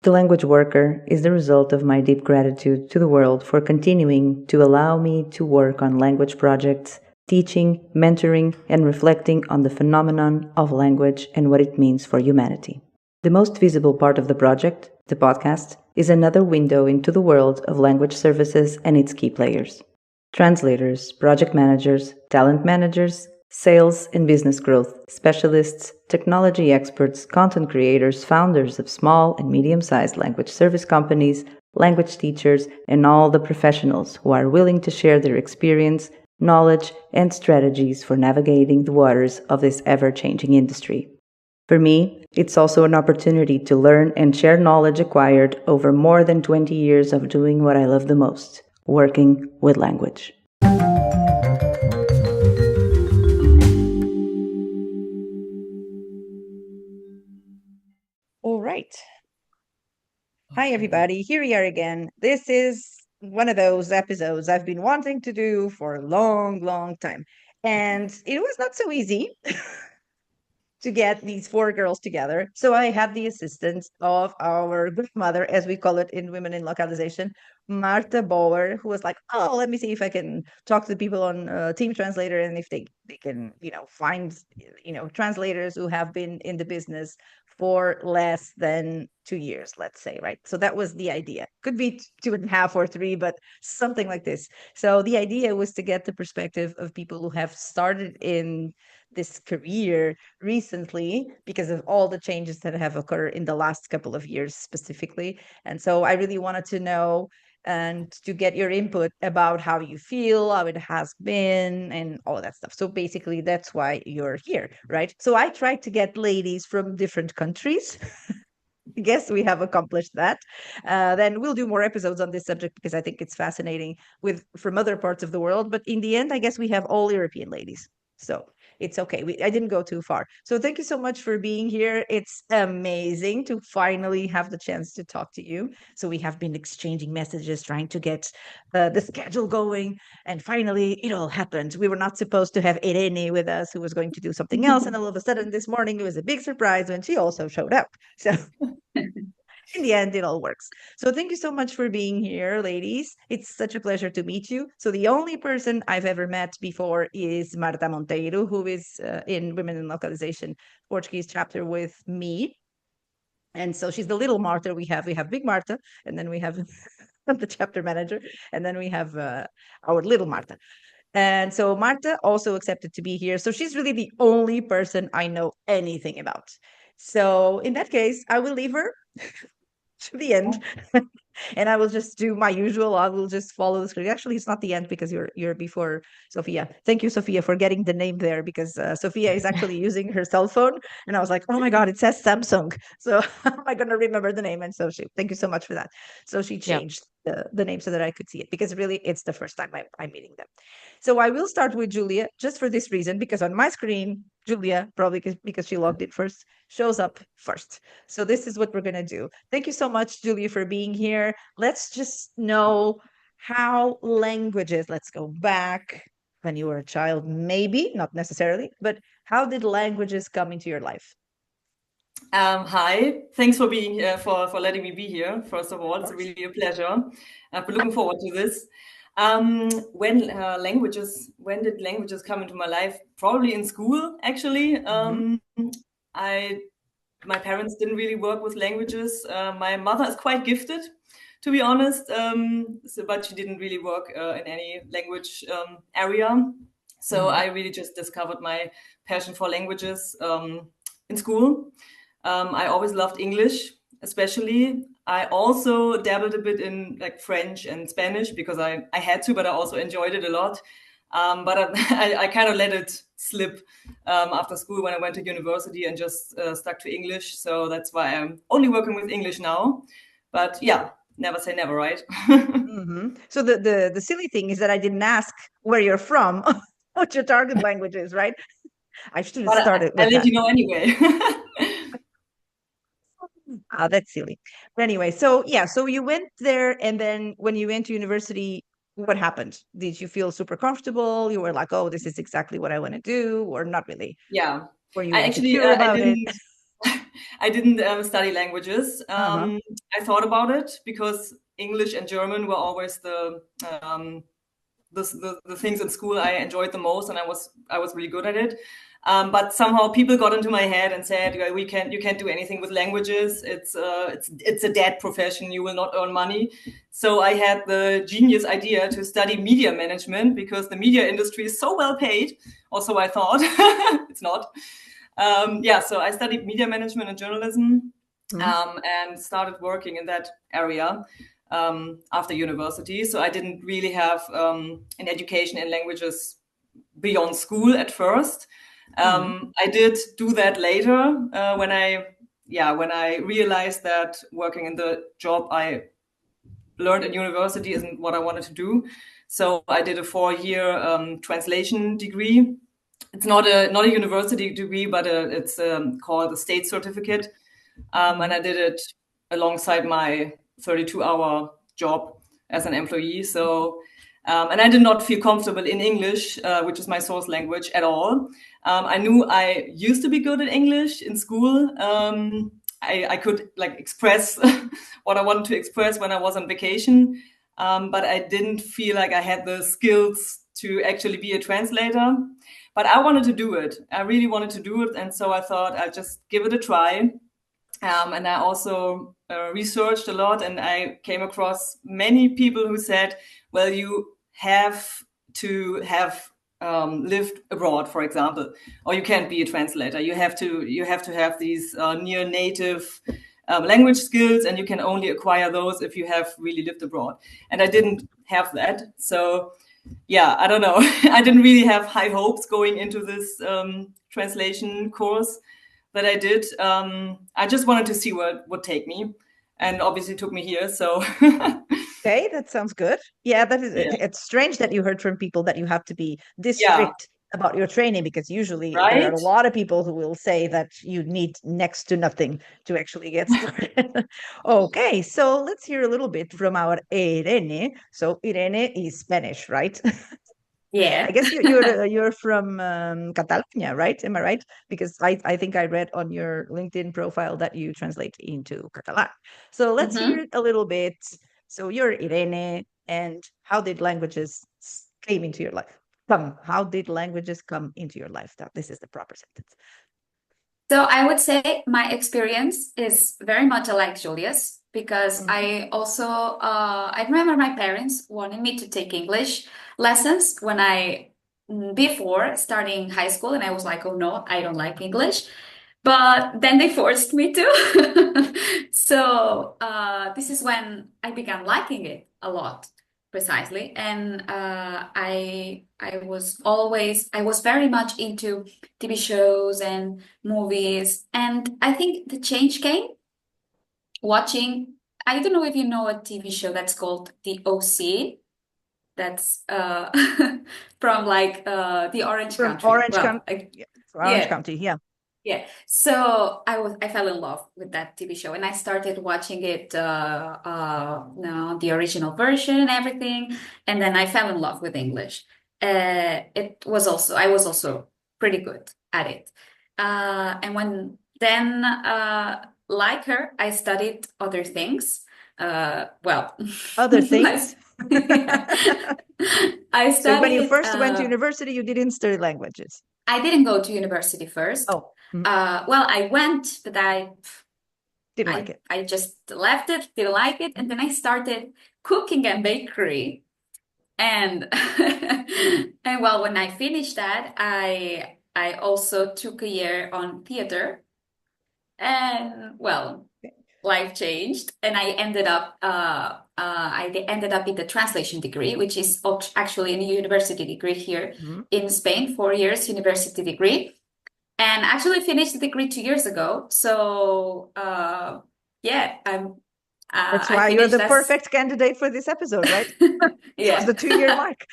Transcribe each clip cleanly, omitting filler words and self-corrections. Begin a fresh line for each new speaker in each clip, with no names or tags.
The Language Worker is the result of my deep gratitude to the world for continuing to allow me to work on language projects, teaching, mentoring, and reflecting on the phenomenon of language and what it means for humanity. The most visible part of the project, the podcast, is another window into the world of language services and its key players. Translators, project managers, talent managers, sales and business growth specialists, technology experts, content creators, founders of small and medium-sized language service companies, language teachers, and all the professionals who are willing to share their experience, knowledge, and strategies for navigating the waters of this ever-changing industry. For me, it's also an opportunity to learn and share knowledge acquired over more than 20 years of doing what I love the most, working with language. All right. Hi, everybody. Here we are again. This is one of those episodes I've been wanting to do for a long, long time. And it was not so easy to get these four girls together. So I had the assistance of our grandmother, as we call it in Women in Localization, Marta Bauer, who was like, oh, let me see if I can talk to the people on Team Translator and if they can, find, translators who have been in the business for less than 2 years, let's say, right? So that was the idea. Could be 2.5 or 3, but something like this. So the idea was to get the perspective of people who have started in this career recently because of all the changes that have occurred in the last couple of years specifically. And so I really wanted to know and to get your input about how you feel, how it has been, and all of that stuff. So basically, that's why you're here, right? So I tried to get ladies from different countries. I guess we have accomplished that. Then we'll do more episodes on this subject because I think it's fascinating from other parts of the world. But in the end, I guess we have all European ladies. So it's okay. I didn't go too far. So thank you so much for being here. It's amazing to finally have the chance to talk to you. So we have been exchanging messages, trying to get the schedule going. And finally, it all happened. We were not supposed to have Irene with us, who was going to do something else. And all of a sudden this morning, it was a big surprise when she also showed up. So in the end, it all works. So thank you so much for being here, ladies. It's such a pleasure to meet you. So the only person I've ever met before is Marta Monteiro, who is in Women in Localization Portuguese chapter with me. And so she's the little Marta we have. We have Big Marta, and then we have the chapter manager, and then we have our little Marta. And so Marta also accepted to be here. So she's really the only person I know anything about. So in that case, I will leave her to the end. And I will just do my usual. I will just follow the script. Actually, it's not the end because you're before Sophia. Thank you, Sophia, for getting the name there because Sophia is actually using her cell phone. And I was like, oh my God, it says Samsung. So how am I going to remember the name? And so thank you so much for that. So she changed the name so that I could see it because really it's the first time I'm meeting them. So I will start with Julia just for this reason, because on my screen, Julia, probably because she logged in first, shows up first. So this is what we're going to do. Thank you so much, Julia, for being here. Let's just know how languages, let's go back when you were a child, maybe, not necessarily, but how did languages come into your life?
Hi, thanks for being here, for letting me be here. First of all, it's really a pleasure. I've been looking forward to this. When did languages come into my life? Probably in school, actually. My parents didn't really work with languages. My mother is quite gifted, to be honest, but she didn't really work in any language area. So I really just discovered my passion for languages in school. I always loved English, especially. I also dabbled a bit in like French and Spanish because I had to, but I also enjoyed it a lot. But I kind of let it slip after school when I went to university and just stuck to English. So that's why I'm only working with English now. But yeah, never say never, right?
So the silly thing is that I didn't ask where you're from, what your target language is, right? I should have started with
I'll let you know anyway.
That's silly. But anyway, so you went there, and then when you went to university, what happened? Did you feel super comfortable? You were like, oh, this is exactly what I want to do, or not really?
Yeah.
Were you insecure about it?
I didn't study languages.
Uh-huh.
I thought about it because English and German were always um, the things in school I enjoyed the most, and I was really good at it. But somehow people got into my head and said, "Yeah, you can't do anything with languages. It's a dead profession. You will not earn money." So I had the genius idea to study media management because the media industry is so well paid. Also, I thought it's not. Yeah, so I studied media management and journalism,
Mhm.
and started working in that area after university. So I didn't really have an education in languages beyond school at first.
Mhm.
I did do that later when I realized that working in the job I learned at university isn't what I wanted to do. So I did a 4-year translation degree. It's not a university degree, but it's called a state certificate, and
Mhm.
I did it alongside my 32-hour job as an employee. So, and I did not feel comfortable in English, which is my source language, at all. I knew I used to be good at English in school. I could like express what I wanted to express when I was on vacation, but I didn't feel like I had the skills to actually be a translator. But I wanted to do it. I really wanted to do it, and so I thought I'd just give it a try. And I also researched a lot, and I came across many people who said, well, you have to have lived abroad, for example, or you can't be a translator. You have to have these near native language skills, and you can only acquire those if you have really lived abroad. And I didn't have that. So yeah, I don't know. I didn't really have high hopes going into this translation course that I did. I just wanted to see where it would take me, and obviously took me here. So
Okay, that sounds good. Yeah, that is
yeah,
it's strange that you heard from people that you have to be this
yeah,
strict about your training because usually there are
right.
a lot of people who will say that you need next to nothing to actually get started. Okay, so let's hear a little bit from our Irene. So Irene is Spanish, right? I
Yeah.
guess you're from Catalonia, right? Am I right? Because I think I read on your LinkedIn profile that you translate into Catalan. So let's
hmm
hear a little bit. So you're Irene, and how did languages came into your life? Come, how did languages come into your life? That this is the proper sentence.
So I would say my experience is very much alike Julia's because
Mhm.
I remember my parents wanted me to take English lessons when before starting high school, and I was like, oh no, I don't like English. But then they forced me to. So this is when I began liking it a lot, precisely. And I was very much into TV shows and movies. And I think the change came watching. I don't know if you know a TV show that's called The OC. That's from the Orange
From
Country.
Orange
Well,
County, yeah, from Orange
yeah.
County, yeah.
Yeah, so I fell in love with that TV show, and I started watching it, no, the original version and everything, and then I fell in love with English. I was also pretty good at it, and like her, I studied other things. Well,
Other
I,
things.
yeah. I
So when you
studied.
first went to university, you didn't study languages.
I didn't go to university first.
Oh, mhm.
Well, I went, but
Didn't like it.
I just left it, didn't like it, and
Mhm.
then I started cooking and bakery. And and well, when I finished that, I also took a year on theater, and well, life changed, and I ended up in the translation degree, which is actually a university degree here
Mhm.
in Spain, 4 years university degree. And actually finished the degree 2 years ago. So yeah,
That's
I
why you're
finished
the
as
perfect candidate for this episode, right? This was
yeah.
the 2 year mark.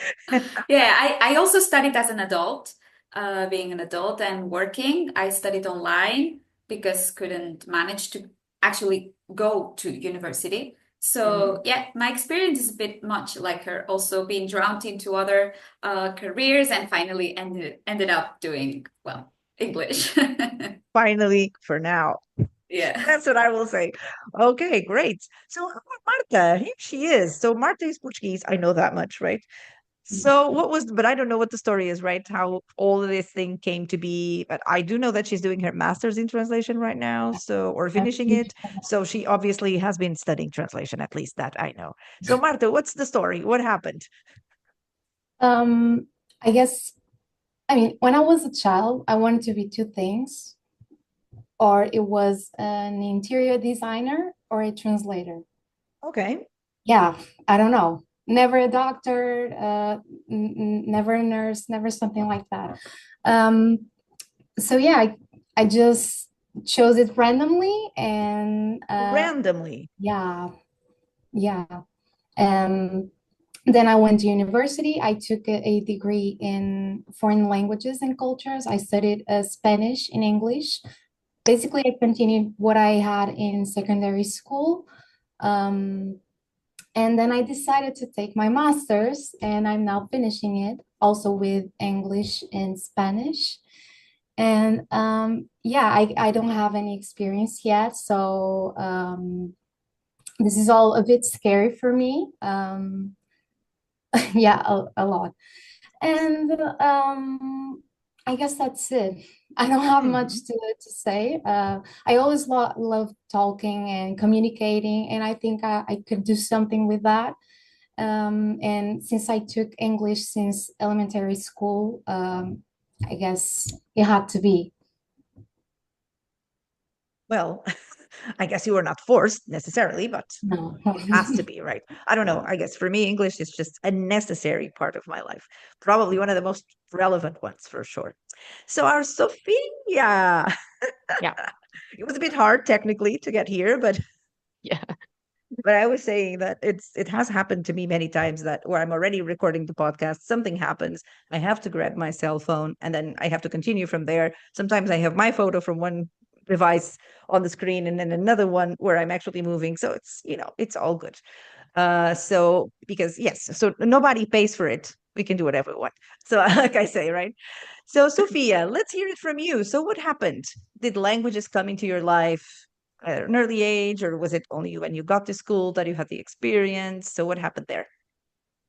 Yeah, I also studied as an adult, being an adult and working. I studied online because couldn't manage to actually go to university.
Mhm.
So yeah, my experience is a bit much like her, also being drowned into other careers and finally ended up doing well English.
Finally, for now.
Yeah.
That's what I will say. Okay, great. So how about Marta? Here she is. So Marta is Portuguese. I know that much, right? So what was, but I don't know what the story is, right? How all of this thing came to be. But I do know that she's doing her master's in translation right now, so or finishing it. So she obviously has been studying translation, at least that I know. So Marta, what's the story? What happened?
Um, I guess, I mean, when I was a child, I wanted to be two things, or it was an interior designer or a translator.
Okay.
Yeah, I don't know. Never a doctor, never a nurse, never something like that. Um, so yeah, I just chose it randomly, and
Randomly.
yeah, yeah. Um, then I went to university. I took a degree in foreign languages and cultures. I studied Spanish and English. Basically, I continued what I had in secondary school. Um, and then I decided to take my master's, and I'm now finishing it also with English and Spanish. And yeah, I don't have any experience yet. So this is all a bit scary for me. Yeah, a lot. And I guess that's it. I don't have much
Mhm.
to say. I always love talking and communicating, and I think I could do something with that. And since I took English since elementary school, I guess it had to be.
Well, I guess you were not forced necessarily, but
No.
it has to be, right? I don't know. I guess for me, English is just a necessary part of my life. Probably one of the most relevant ones for sure. So our Sophia,
Yeah.
it was a bit hard technically to get here, but
Yeah.
I was saying that it has happened to me many times that where I'm already recording the podcast, something happens, I have to grab my cell phone and then I have to continue from there. Sometimes I have my photo from one device on the screen and then another one where I'm actually moving. So it's, it's all good. So because yes, so nobody pays for it. We can do whatever we want. So like I say, right? So Sophia, let's hear it from you. So what happened? Did languages come into your life at an early age, or was it only when you got to school that you had the experience? So what happened there?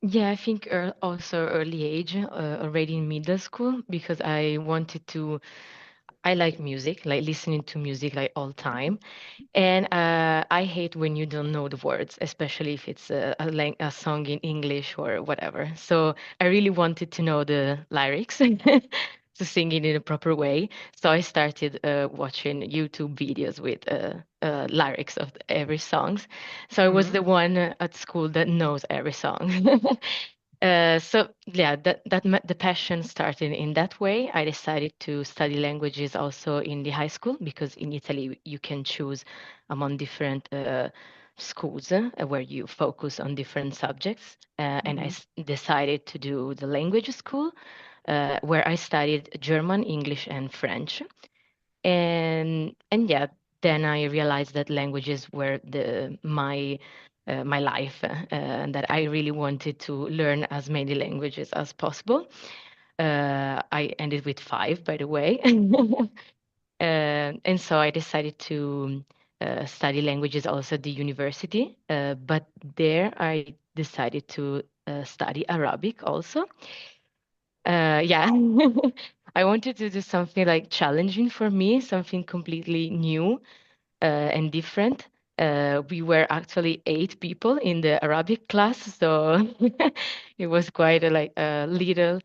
Yeah, I think also early age, already in middle school, because I like music, like listening to music like all time. And I hate when you don't know the words, especially if it's a song in English or whatever. So I really wanted to know the lyrics to sing it in a proper way. So I started watching YouTube videos with lyrics of every songs. So I was
Hmm.
the one at school that knows every song. So yeah, the passion started in that way. I decided to study languages also in the high school because in Italy you can choose among different schools where you focus on different subjects. And
Hmm.
decided to do the language school where I studied German, English, and French. And yeah, then I realized that languages were my life, and that I really wanted to learn as many languages as possible. I ended with five, by the way. And so I decided to study languages also at the university. But there I decided to study Arabic also. Yeah, I wanted to do something like challenging for me, something completely new and different. We were actually 8 people in the Arabic class, so it was quite like a little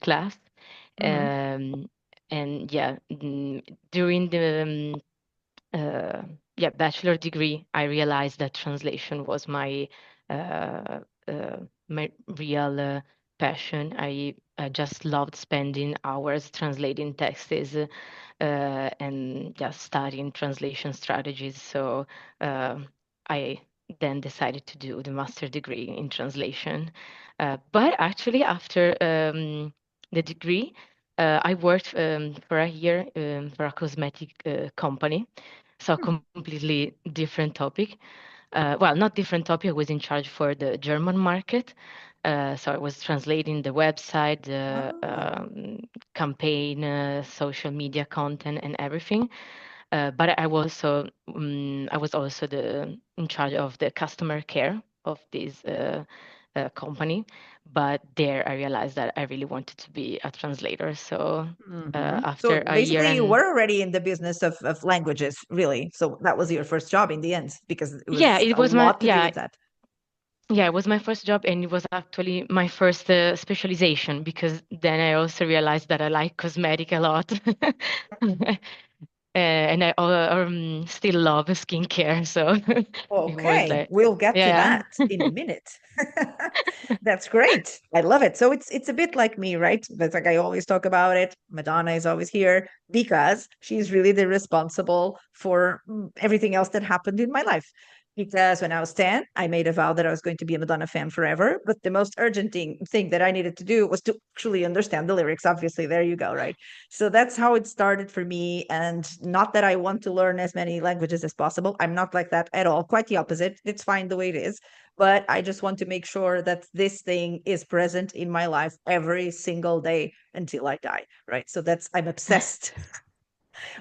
class.
Hmm.
Um, and yeah, during the uh, yeah bachelor degree, I realized that translation was uh, my real passion. I just loved spending hours translating texts and just studying translation strategies. So I then decided to do the master degree in translation. But actually, after the degree, I worked for a year for a cosmetic company. So completely different topic. Well, not different topic. I was in charge for the German market. So I was translating the website, the
Oh.
campaign, social media content, and everything. But I was also in charge of the customer care of this company. But there I realized that I really wanted to be a translator. So
So
after a year
basically, you
and
were already in the business of languages, really. So that was your first job in the end, because it
yeah,
was
it
a
was my
lot to do with that.
yeah, it was my first job, and it was actually my first specialization, because then I also realized that I like cosmetic a lot. And I still love skincare, so it was
Okay,
like,
we'll get to
yeah.
that in a minute. That's great. I love it. So it's a bit like me, right? That's like I always talk about it. Madonna is always here because she's really the responsible for everything else that happened in my life. Because when I was 10, I made a vow that I was going to be a Madonna fan forever. But the most urgent thing that I needed to do was to actually understand the lyrics. Obviously, there you go, right? So that's how it started for me. And not that I want to learn as many languages as possible. I'm not like that at all. Quite the opposite. It's fine the way it is. But I just want to make sure that this thing is present in my life every single day until I die. Right. So I'm obsessed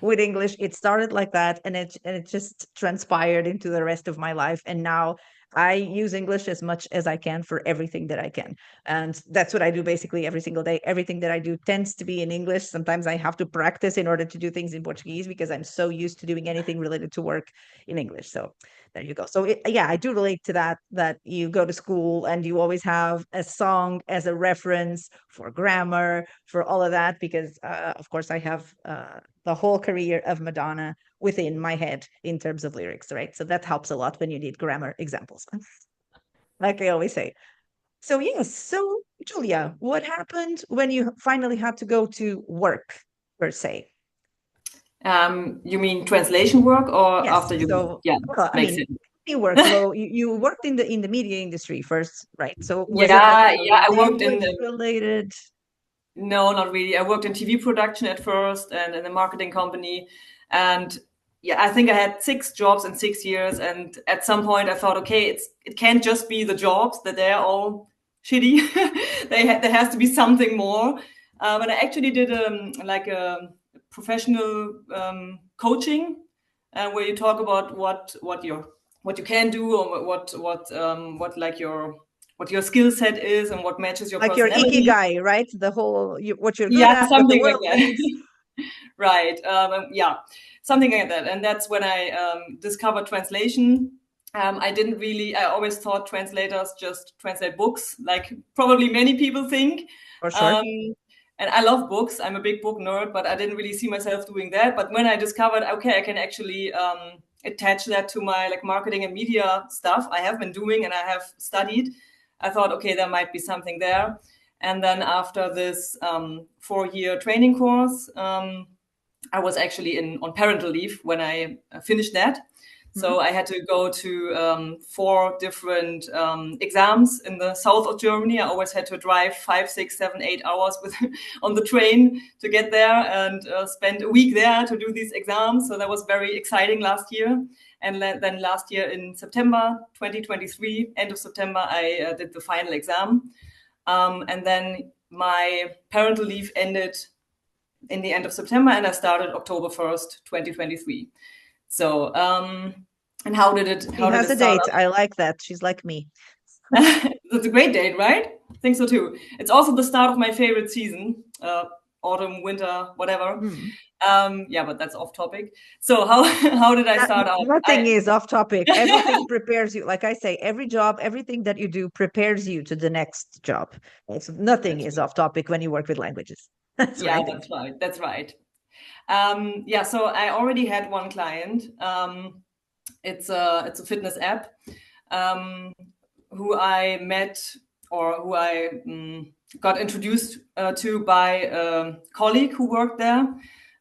with English. It started like that, and it just transpired into the rest of my life. And now I use English as much as I can for everything that I can. And that's what I do basically every single day. Everything that I do tends to be in English. Sometimes I have to practice in order to do things in Portuguese because I'm so used to doing anything related to work in English. So there you go. So yeah, I do relate to that you go to school and you always have a song as a reference for grammar, for all of that, because of course I have the whole career of Madonna within my head in terms of lyrics, right? So that helps a lot when you need grammar examples, like I always say. So yes, so Julia, what happened when you finally had to go to work, per se?
You mean translation work, or
Yes.
after you?
So,
Yeah,
well, I
makes
mean,
sense.
you work. So you worked in the media industry first, right? So was it like
Yeah,
a
yeah. I worked in
language
the
related?
No, not really. I worked in TV production at first and in a marketing company. And yeah, I think I had 6 jobs in 6 years. And at some point I thought, okay, it can't just be the jobs that they're all shitty. There has to be something more. And I actually did like a professional coaching, where you talk about what you can do, or what like your skill set is and what matches your
Like your
personality.
ikigai, right? The whole what you're good
Yeah,
at, what the
something like
world
that.
needs.
Right. Yeah, something like that. And that's when I discovered translation. I always thought translators just translate books, like probably many people think.
For sure.
And I love books. I'm a big book nerd, but I didn't really see myself doing that. But when I discovered, okay, I can actually attach that to my like marketing and media stuff I have been doing and I have studied, I thought, okay, there might be something there. And then after this 4-year training course, I was actually on parental leave when I finished that. So I had to go to 4 different exams in the south of Germany. I always had to drive 5, 6, 7, 8 hours on the train to get there, and spend a week there to do these exams. So that was very exciting last year. And then last year in September 2023, end of September, I did the final exam. And then my parental leave ended in the end of September, and I started October 1st, 2023. So, and how did it
She has a
start
date. I like that. She's like me.
That's a great date, right? I think so too. It's also the start of my favorite season, autumn, winter, whatever. Yeah, but that's off topic. So how did I start out?
Nothing is off topic. Everything prepares you. Like I say, every job, everything that you do prepares you to the next job. So nothing is off topic when you work with languages. That's what I think.
That's right. That's right. Yeah, so I already had one client. It's a fitness app, who I met, or who I got introduced to by a colleague who worked there.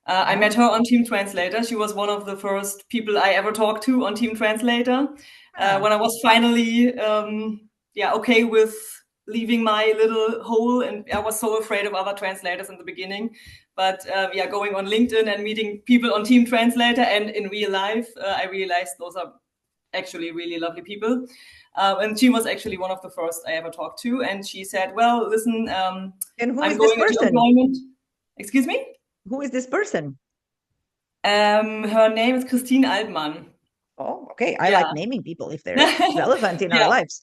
I met her on Team Translator. She was one of the first people I ever talked to on Team Translator. When I was finally okay with leaving my little hole, and I was so afraid of other translators in the beginning. But going on LinkedIn and meeting people on Team Translator and in real life, I realized those are actually really lovely people. And she was actually one of the first I ever talked to. And she said, well, listen,
And who
I'm
is this
going into
person?
employment. Excuse me?
Who is this person?
Her name is Christine Altmann.
Oh, okay. I
Yeah.
like naming people if they're relevant in our
Yeah.
lives.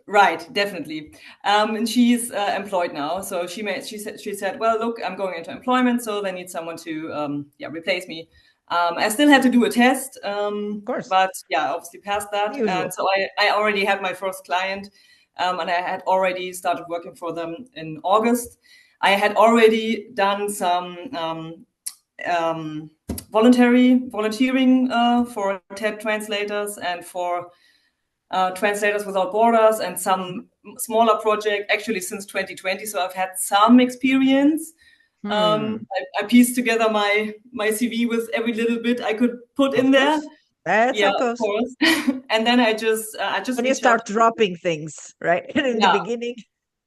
Right, definitely. And she's employed now. So she said, well, look, I'm going into employment, so they need someone to replace me. I still had to do a test,
Of course.
but yeah, obviously passed that.
Usual.
And so I already had my first client, and I had already started working for them in August. I had already done some volunteering for TED translators and for Translators Without Borders and some smaller project actually since 2020. So I've had some experience. I pieced together my CV with every little bit I could put in there.
That's
Yeah,
how it goes.
of course. And then I just
When you start dropping things, right? In the beginning.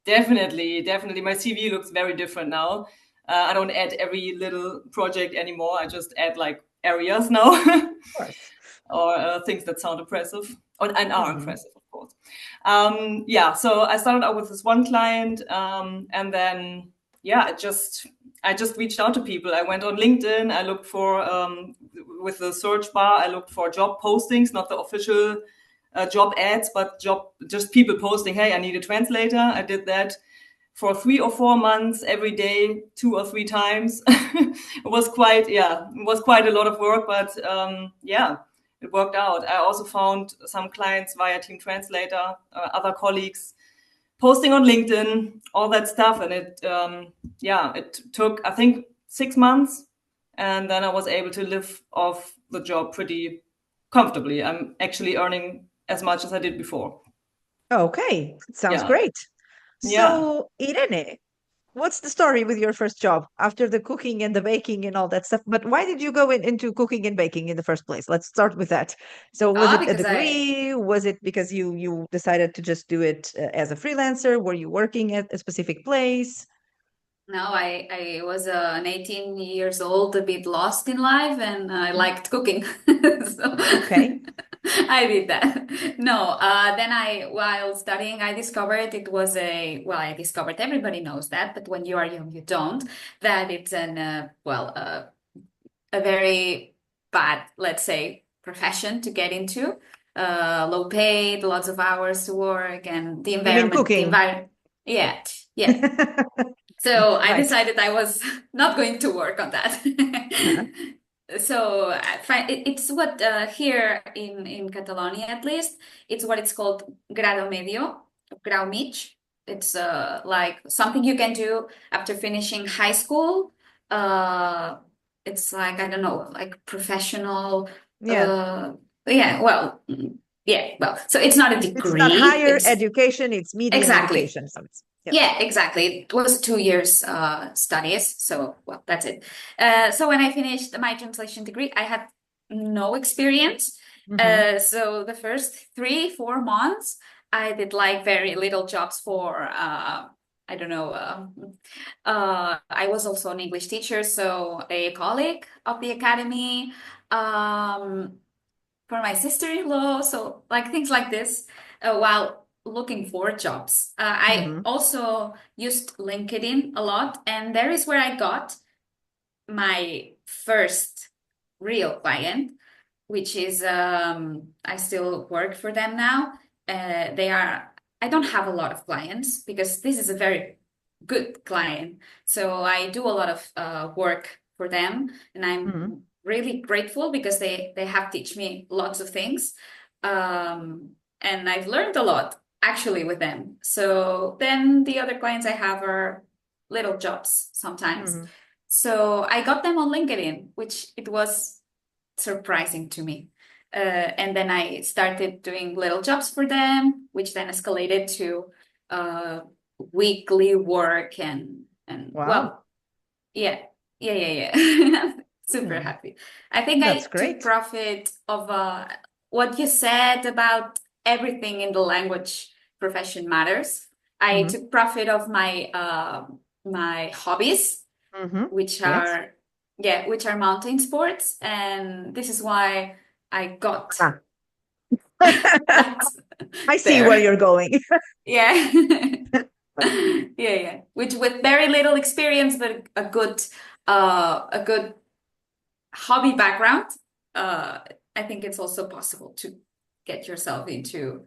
Definitely. My CV looks very different now. I don't add every little project anymore. I just add like areas now.
Of course.
Or things that sound impressive and are impressive, of course. So I started out with this one client, and then I just reached out to people. I went on LinkedIn. I looked for with the search bar. I looked for job postings, not the official job ads, but just people posting, "Hey, I need a translator." I did that for 3 or 4 months, every day, 2 or 3 times. It was quite a lot of work, but it worked out. I also found some clients via Team Translator, other colleagues posting on LinkedIn, all that stuff. And it took, I think, 6 months. And then I was able to live off the job pretty comfortably. I'm actually earning as much as I did before.
Okay, sounds
Yeah.
great.
Yeah.
So, Irene, what's the story with your first job after the cooking and the baking and all that stuff? But why did you go into cooking and baking in the first place? Let's start with that. So, was it a
Because
degree? Was it because you decided to just do it as a freelancer? Were you working at a specific place?
No, I was an 18 years old, a bit lost in life, and I liked cooking. So
Okay.
I did that. No, then while studying, I discovered it was I discovered everybody knows that, but when you are young, you don't, that it's a very bad, let's say, profession to get into. Low paid, lots of hours to work, and the
You mean
environment,
cooking?
Yeah. So I
Right.
decided I was not going to work on that. So it's what here in Catalonia, at least, it's what it's called grado medio, grau mig. It's like something you can do after finishing high school. It's like, I don't know, like professional.
Yeah.
So it's not a
It's
degree.
not higher
It's
education, it's medium
exactly.
education. So it's,
Yeah, exactly. It was 2 years studies, so well, that's it. So when I finished my translation degree, I had no experience. So the first 3-4 months, I did like very little jobs for I don't know. I was also an English teacher, so a colleague of the academy, for my sister-in-law, so like things like this, while looking for jobs. I also used LinkedIn a lot, and there is where I got my first real client, which is I still work for them now. I don't have a lot of clients because this is a very good client. So I do a lot of work for them, and I'm really grateful because they have teach me lots of things, and I've learned a lot actually with them. So then the other clients I have are little jobs sometimes. So I got them on LinkedIn, which it was surprising to me. And then I started doing little jobs for them, which then escalated to weekly work and
Wow.
well, yeah. Super happy. I think
That's
I
great.
took profit of what you said about everything in the language profession matters. I took profit of my my hobbies, which are mountain sports, and this is why I got
I see where you're going.
yeah. Which with very little experience, but a good hobby background, I think it's also possible to get yourself into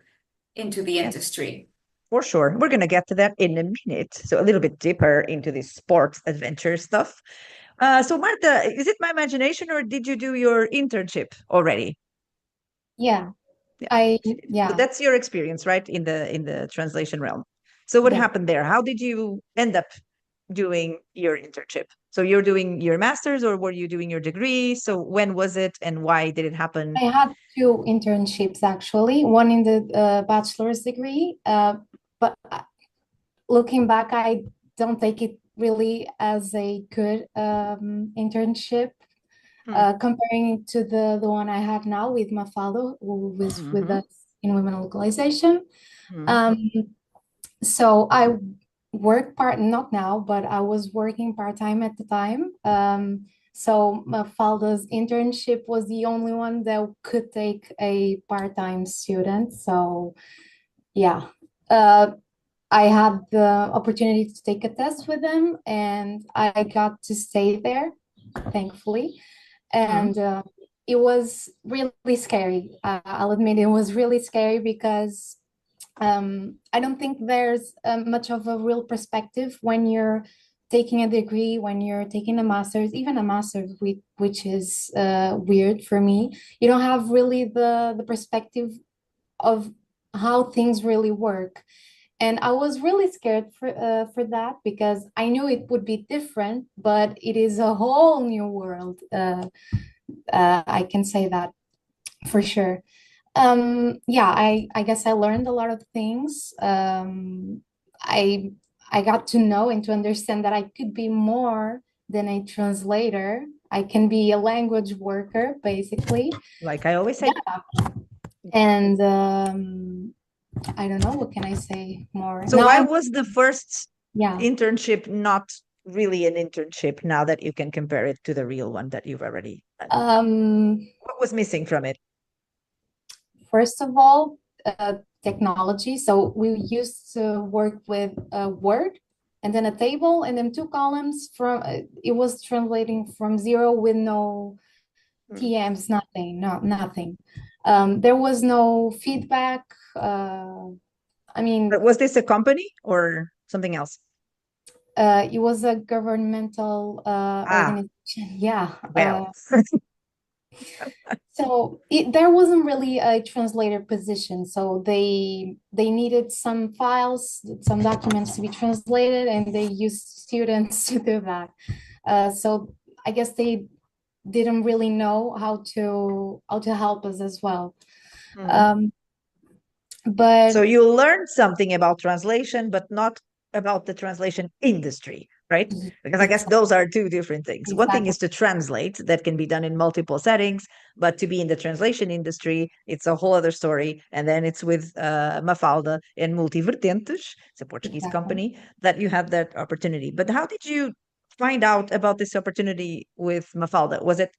the
Yes,
industry.
for sure. We're going to get to that in a minute. So a little bit deeper into this sports adventure stuff. So Marta, is it my imagination or did you do your internship already?
Yeah,
Yeah. So
yeah,
that's your experience, right? In the translation realm. So what
yeah.
happened there? How did you end up doing your internship? So you're doing your master's or were you doing your degree? So when was it and why did it happen?
I had two internships actually, one in the bachelor's degree, but looking back, I don't take it really as a good internship. Comparing it to the one I have now with Mafalda, who was with
Mm-hmm.
us in women localization.
Mm-hmm.
Um, so I work part, not now, but I was working part-time at the time. So Mafalda's internship was the only one that could take a part-time student. So yeah, uh, I had the opportunity to take a test with them, and I got to stay there, thankfully. And it was really scary. I'll admit it was really scary because I don't think there's much of a real perspective when you're taking a degree, when you're taking a master's, even a master's, which is weird for me. You don't have really the perspective of how things really work. And I was really scared for that because I knew it would be different, but it is a whole new world. I can say that for sure. Yeah, I guess I learned a lot of things. I I got to know and to understand that I could be more than a translator. I can be a language worker, basically.
Like I always say.
Yeah. And I don't know, what can I say more?
So
Now
why
I'm,
was the first
yeah.
internship not really an internship now that you can compare it to the real one that you've already done?
Um,
What was missing from it?
First of all, technology. So we used to work with Word and then a table and then two columns from it was translating from zero with no TMs, nothing, nothing. There was no feedback. I
But
mean,
was this a company or something else?
it was a governmental
Ah,
organization. Yeah.
well.
So there wasn't really a translator position. So they needed some files, some documents to be translated, and they used students to do that. So I guess they didn't really know how to help us as well.
Mhm.
Um, but
So you learned something about translation, but not about the translation industry, right? Because I guess those are two different things. One thing
exactly,
is to translate, that can be done in multiple settings, but to be in the translation industry, it's a whole other story. And then it's with Mafalda and Multivertentes, it's a Portuguese
exactly.
company, that you had that opportunity. But how did you find out about this opportunity with Mafalda? Was it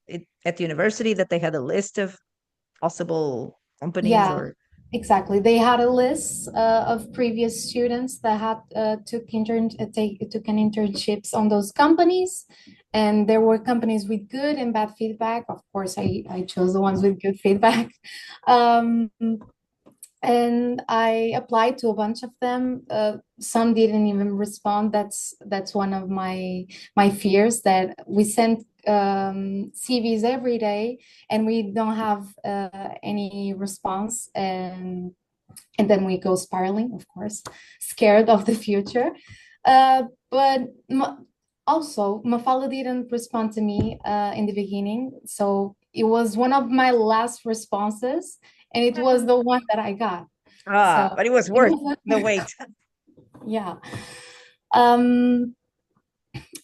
at university that they had a list of possible companies
Yeah,
or?
exactly. They had a list of previous students that had took an internships on those companies, and there were companies with good and bad feedback. Of course, I chose the ones with good feedback. Um, and I applied to a bunch of them. Some didn't even respond. That's one of my fears, that we send CVs every day and we don't have any response, and then we go spiraling, of course, scared of the future. But also, Mafalda didn't respond to me in the beginning, so it was one of my last responses, and it was the one that I got.
Ah,
So
but it was
it
worth
was
the wait.
yeah. Um,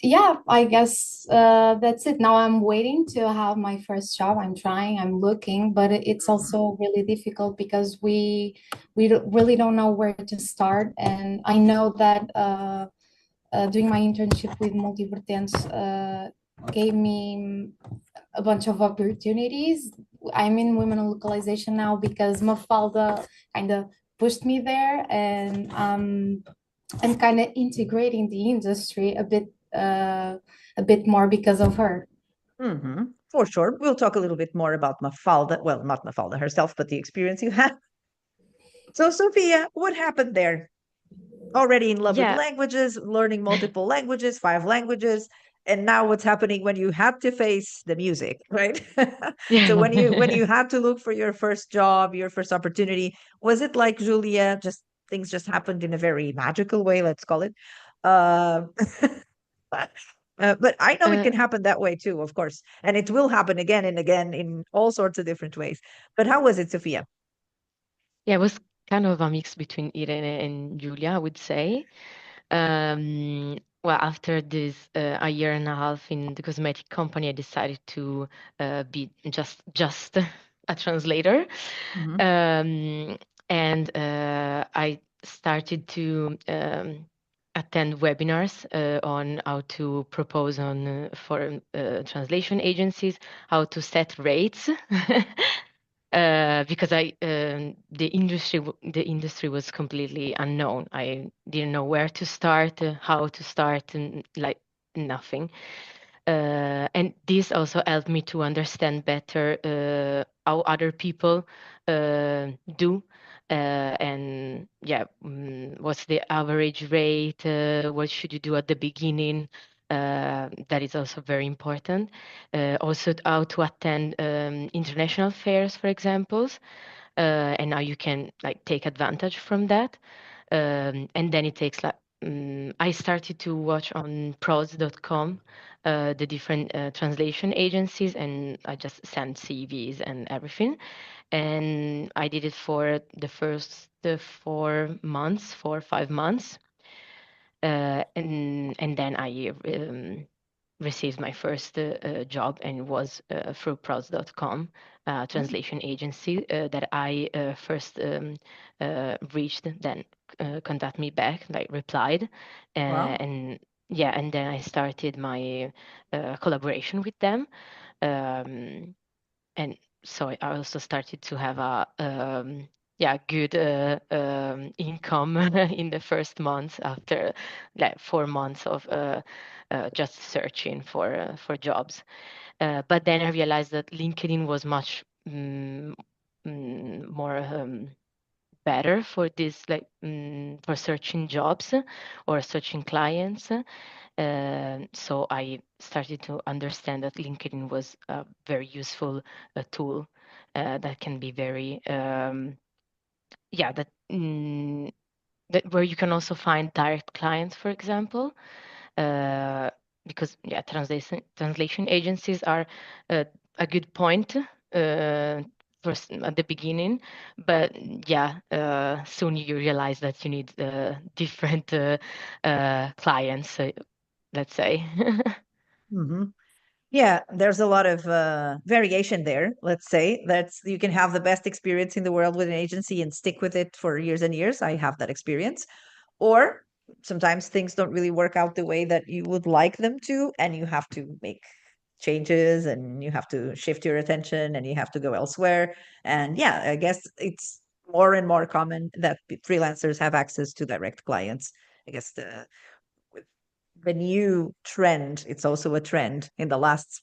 yeah, I guess that's it. Now I'm waiting to have my first job. I'm trying, I'm looking, but it's
Mhm.
also really difficult because really don't know where to start. And I know that doing my internship with Multivertents gave me a bunch of opportunities. I'm in women in localization now because Mafalda kind of pushed me there, and I'm kind of integrating the industry a bit more because of her.
Mhm. for sure. We'll talk a little bit more about Mafalda. Well, not Mafalda herself, but the experience you had. So, Sophia, what happened there? Already in love with
Yeah.
languages, learning multiple languages, 5 languages, and now what's happening when you had to face the music, right? So when you
Yeah.
had to look for your first job, your first opportunity, was it like Julia, just things just happened in a very magical way, let's call it? Uh, but I know it
Uh,
can happen that way too, of course, and it will happen again and again in all sorts of different ways. But how was it, Sophia?
yeah, it was kind of a mix between Irene and Julia, I would say. Well, after this a year and a half in the cosmetic company, I decided to be just a translator,
Hmm.
um, and I started to attend webinars on how to propose on for translation agencies, how to set rates. Because the industry was completely unknown. I didn't know where to start, how to start, and like nothing. And this also helped me to understand better how other people do. And yeah, what's the average rate? What should you do at the beginning? That is also very important. Also, how to attend international fairs, for example, and how you can like take advantage from that. And then it takes like I started to watch on pros.com the different translation agencies, and I just sent CVs and everything. And I did it for the first 4 months, 5 months, and then I received my first job, and it was through pros.com, translation agency that I first reached, then contact me back, like replied,
Wow.
and yeah, and then I started my collaboration with them. Um, and so I also started to have a yeah, good income in the first month after like 4 months of just searching for jobs. But then I realized that LinkedIn was much more better for this, like for searching jobs or searching clients. So I started to understand that LinkedIn was a very useful tool that can be very, yeah, that where you can also find direct clients, for example, uh, because yeah, translation agencies are a good point first at the beginning, but yeah, soon you realize that you need different clients, let's say.
Hmm. Yeah, there's a lot of variation there. Let's say that's you can have the best experience in the world with an agency and stick with it for years and years. I have that experience. Or sometimes things don't really work out the way that you would like them to, and you have to make changes and you have to shift your attention and you have to go elsewhere. And yeah, I guess it's more and more common that freelancers have access to direct clients. I guess with the new trend, it's also a trend in the last,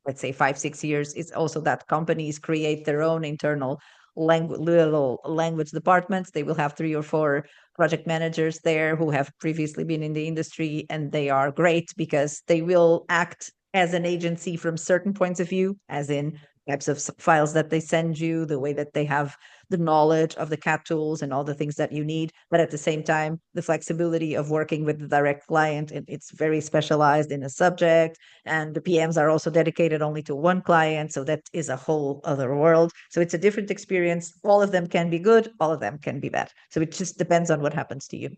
let's say, 5 6 years, it's also that companies create their own internal little language departments. They will have 3 or 4 project managers there who have previously been in the industry, and they are great because they will act as an agency from certain points of view, as in types of files that they send you, the way that they have the knowledge of the cat tools and all the things that you need, but at the same time the flexibility of working with the direct client, and it's very specialized in a subject, and the PMs are also dedicated only to one client. So that is a whole other world. So it's a different experience. All of them can be good, all of them can be bad. So it just depends on what happens to you.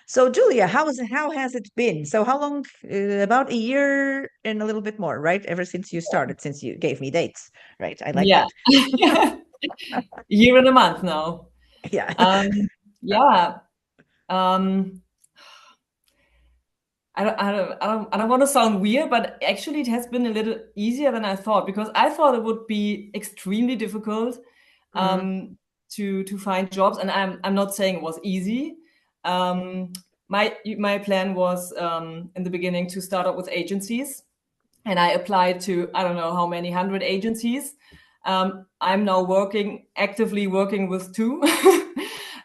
So Julia, how has it been? So how long? About a year and a little bit more, right? Ever since you started, since you gave me dates, right? I like
Yeah.
that.
Year and a month now.
Yeah.
Yeah. Um, I don't want to sound weird, but actually it has been a little easier than I thought, because I thought it would be extremely difficult
Mhm.
to find jobs, and I'm not saying it was easy. My plan was in the beginning to start out with agencies, and I applied to, I don't know how many 100 agencies. I'm now actively working with 2.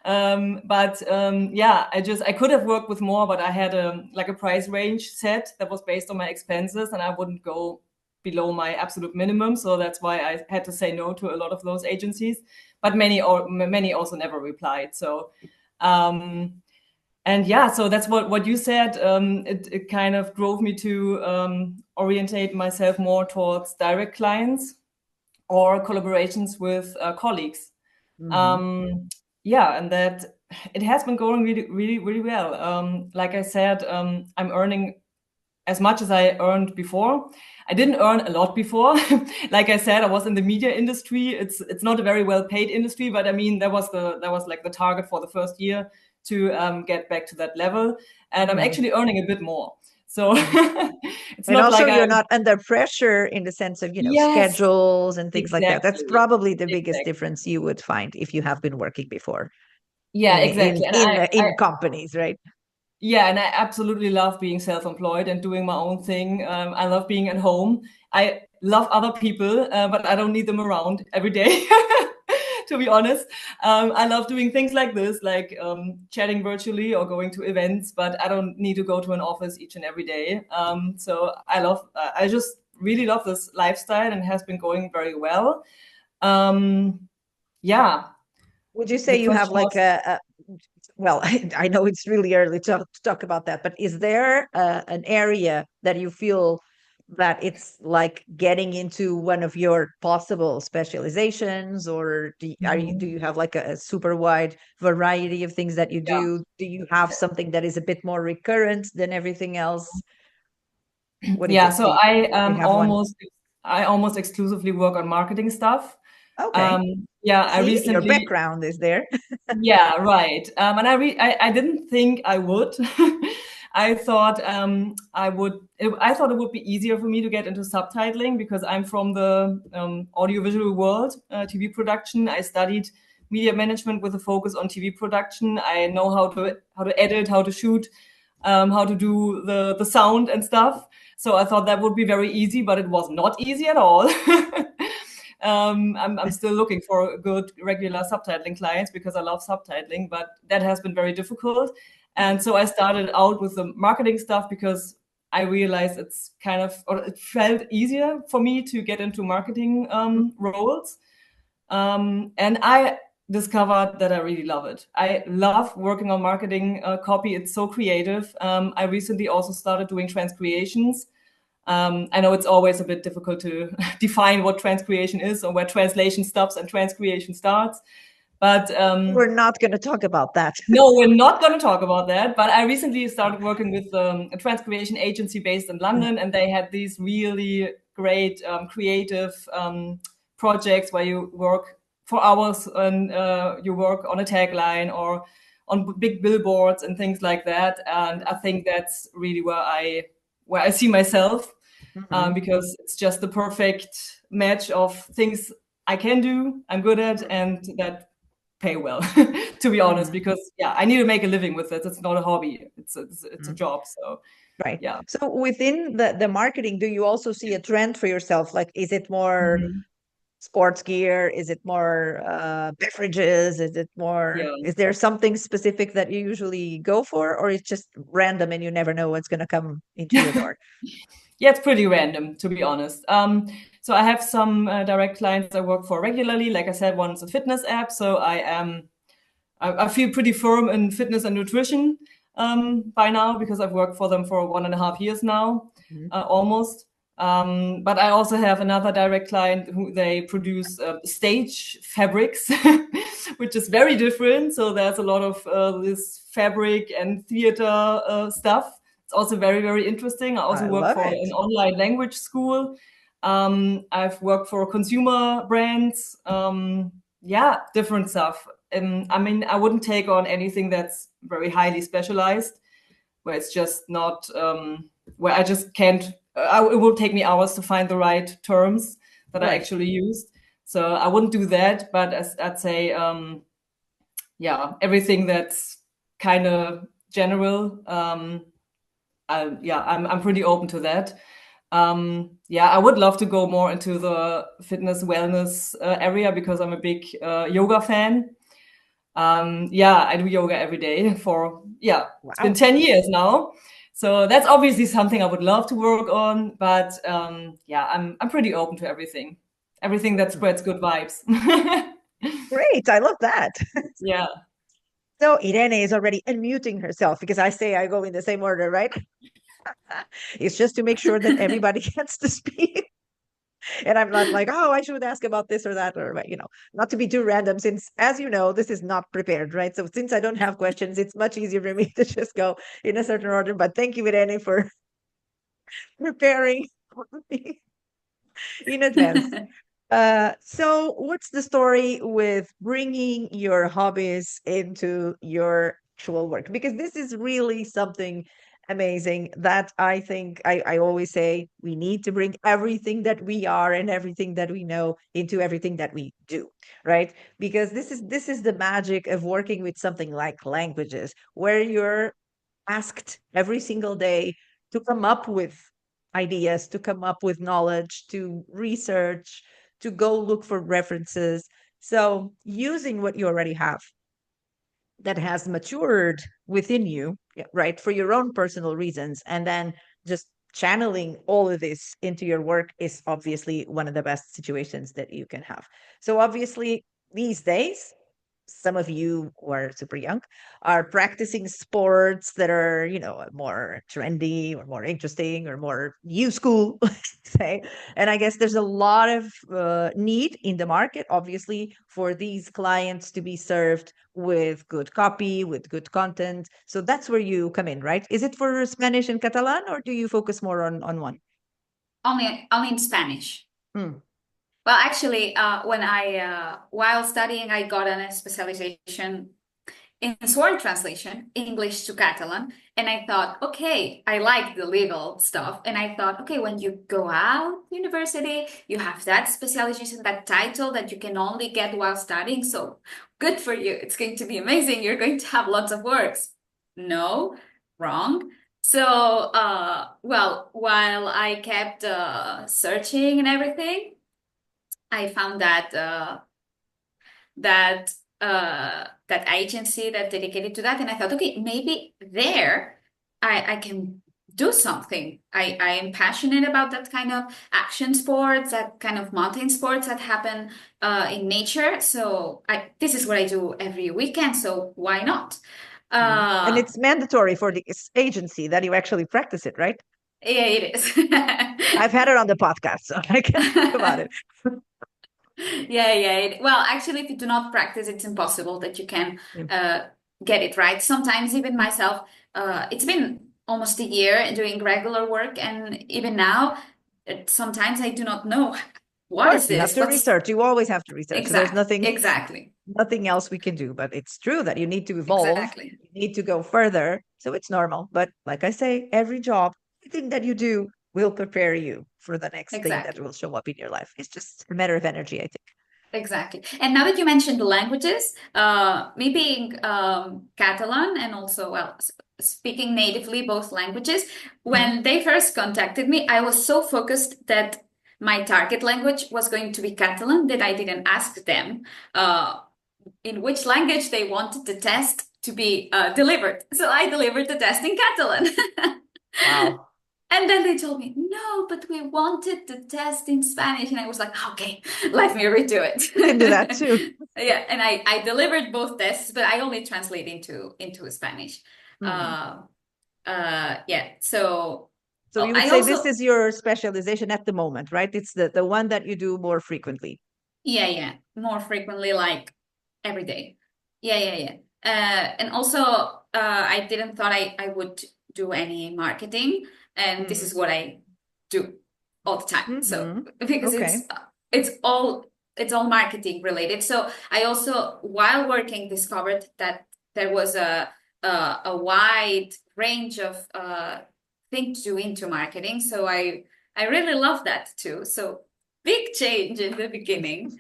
Yeah, I could have worked with more, but I had a price range set that was based on my expenses, and I wouldn't go below my absolute minimum. So that's why I had to say no to a lot of those agencies. But many also never replied. So, and yeah, so that's what you said. It kind of drove me to orientate myself more towards direct clients or collaborations with colleagues. Yeah, and that it has been going really, really, really well. Like I said, I'm earning as much as I earned before. I didn't earn a lot before. Like I said, I was in the media industry. It's not a very well paid industry, but I mean that was like the target for the first year to get back to that level. And I'm actually earning a bit more. So it's
And
not
also,
like
you're not under pressure in the sense of,
Yes,
schedules and things like that. That's
exactly.
probably the biggest
Exactly.
difference you would find if you have been working before
Yeah, exactly. And
in companies, right?
yeah, and I absolutely love being self-employed and doing my own thing. I love being at home. I love other people, but I don't need them around every day, to be honest. I love doing things like this, like chatting virtually or going to events, but I don't need to go to an office each and every day. So I just really love this lifestyle, and it has been going very well. Yeah,
Would you say
the
you have
question
like
was,
well, I know it's really early to talk about that, but is there an area that you feel that it's like getting into one of your possible specializations, or do you have like a super wide variety of things that you
yeah.
do? Do you have something that is a bit more recurrent than everything else? What is
Yeah,
it?
so
Do you have one?
I almost exclusively work on marketing stuff.
Okay.
Yeah, I
See, your
recently
background is there.
Yeah, right. And I didn't think I would. I thought I thought it would be easier for me to get into subtitling because I'm from the audiovisual world, TV production. I studied media management with a focus on TV production. I know how to edit, how to shoot, how to do the sound and stuff. So I thought that would be very easy, but it was not easy at all. I'm still looking for good regular subtitling clients because I love subtitling, but that has been very difficult. And so I started out with the marketing stuff because I realized it felt easier for me to get into marketing roles. And I discovered that I really love it. I love working on marketing copy. It's so creative. I recently also started doing transcreations. I know it's always a bit difficult to define what transcreation is or where translation stops and transcreation starts. But
We're not going to talk about that.
no, we're not going to talk about that. But I recently started working with a transcreation agency based in London, and they had these really great creative projects where you work for hours and you work on a tagline or on big billboards and things like that. And I think that's really where I see myself because it's just the perfect match of things I can do, I'm good at, and that pay well, to be honest, because yeah, I need to make a living with it. It's not a hobby. It's a job. So
Right.
yeah.
So within the marketing, do you also see a trend for yourself? Like, is it more
Mhm.
sports gear? Is it more beverages?
Yeah.
Is there something specific that you usually go for, or it's just random and you never know what's going to come into your door?
Yeah, it's pretty random, to be honest. So I have some direct clients I work for regularly. Like I said, one's a fitness app. So I feel pretty firm in fitness and nutrition by now because I've worked for them for 1.5 years now, almost. But I also have another direct client who they produce stage fabrics, which is very different. So there's a lot of this fabric and theater stuff. It's also very, very interesting. I also
I
work
love
for
it.
an online language school. I've worked for consumer brands. Yeah, different stuff. I mean, I wouldn't take on anything that's very highly specialized, where it's just not, where I just can't, it will take me hours to find the right terms that I
Right.
actually used. So I wouldn't do that, but I'd say, yeah, everything that's kind of general, yeah, I'm pretty open to that. Yeah, I would love to go more into the fitness wellness area because I'm a big yoga fan. Yeah, I do yoga every day for, it's been
Wow.
10 years now. So that's obviously something I would love to work on, but yeah, I'm pretty open to everything. Everything that spreads good vibes.
Great. I love that.
Yeah.
So Irene is already unmuting herself because I say I go in the same order, right? It's just to make sure that everybody gets to speak. And I'm not like, oh, I should ask about this or that, or, not to be too random, since, as you know, this is not prepared, right? So since I don't have questions, it's much easier for me to just go in a certain order. But thank you, Irene, for preparing for me in advance. So what's the story with bringing your hobbies into your actual work? Because this is really something amazing that I think I always say we need to bring everything that we are and everything that we know into everything that we do, right? Because this is the magic of working with something like languages, where you're asked every single day to come up with ideas, to come up with knowledge, to research, to go look for references. So, using what you already have that has matured within you, yeah, right, for your own personal reasons, and then just channeling all of this into your work is obviously one of the best situations that you can have. So, obviously, these days, some of you who are super young are practicing sports that are, more trendy or more interesting or more new school, let's say. And I guess there's a lot of need in the market, obviously, for these clients to be served with good copy, with good content. So that's where you come in, right? Is it for Spanish and Catalan, or do you focus more on one?
Only in Spanish.
Hmm.
Well, actually, while studying, I got a specialization in sworn translation, English to Catalan. And I thought, okay, I like the legal stuff. And I thought, okay, when you go out university, you have that specialization, that title that you can only get while studying. So good for you. It's going to be amazing. You're going to have lots of works. No, wrong. So, well, while I kept searching and everything, I found that agency that dedicated to that, and I thought, okay, maybe there I can do something. I am passionate about that kind of action sports, that kind of mountain sports that happen in nature. So this is what I do every weekend. So why not?
And it's mandatory for the agency that you actually practice it, right?
Yeah, it is.
I've had it on the podcast, so I can talk about it.
Yeah. Well, actually, if you do not practice, it's impossible that you can get it right. Sometimes, even myself, it's been almost a year doing regular work, and even now, sometimes I do not know
Of
what
course,
is
you have
this.
to research. You always have to research. So there's
Exactly.
nothing else we can do. But it's true that you need to evolve.
Exactly.
You need to go further. So it's normal. But like I say, every job, everything that you do will prepare you for the next thing that
Exactly.
will show up in your life. It's just a matter of energy, I think.
Exactly. And now that you mentioned the languages, me being Catalan and also, well, speaking natively both languages, when they first contacted me, I was so focused that my target language was going to be Catalan that I didn't ask them in which language they wanted the test to be delivered. So I delivered the test in Catalan.
Wow.
And then they told me, no, but we wanted the test in Spanish. And I was like, okay, let me redo it.
You can do that too.
Yeah, and I delivered both tests, but I only translate into Spanish. Yeah, so
So you would
I
say this
also,
is your specialization at the moment, right? It's the one that you do more frequently.
yeah, more frequently, like every day. Yeah. And also, I didn't thought I would do any marketing, and this is what I do all the time. So because
Okay.
it's all marketing related. So I also, while working, discovered that there was a wide range of things to do into marketing. So I really love that too. So big change in the beginning.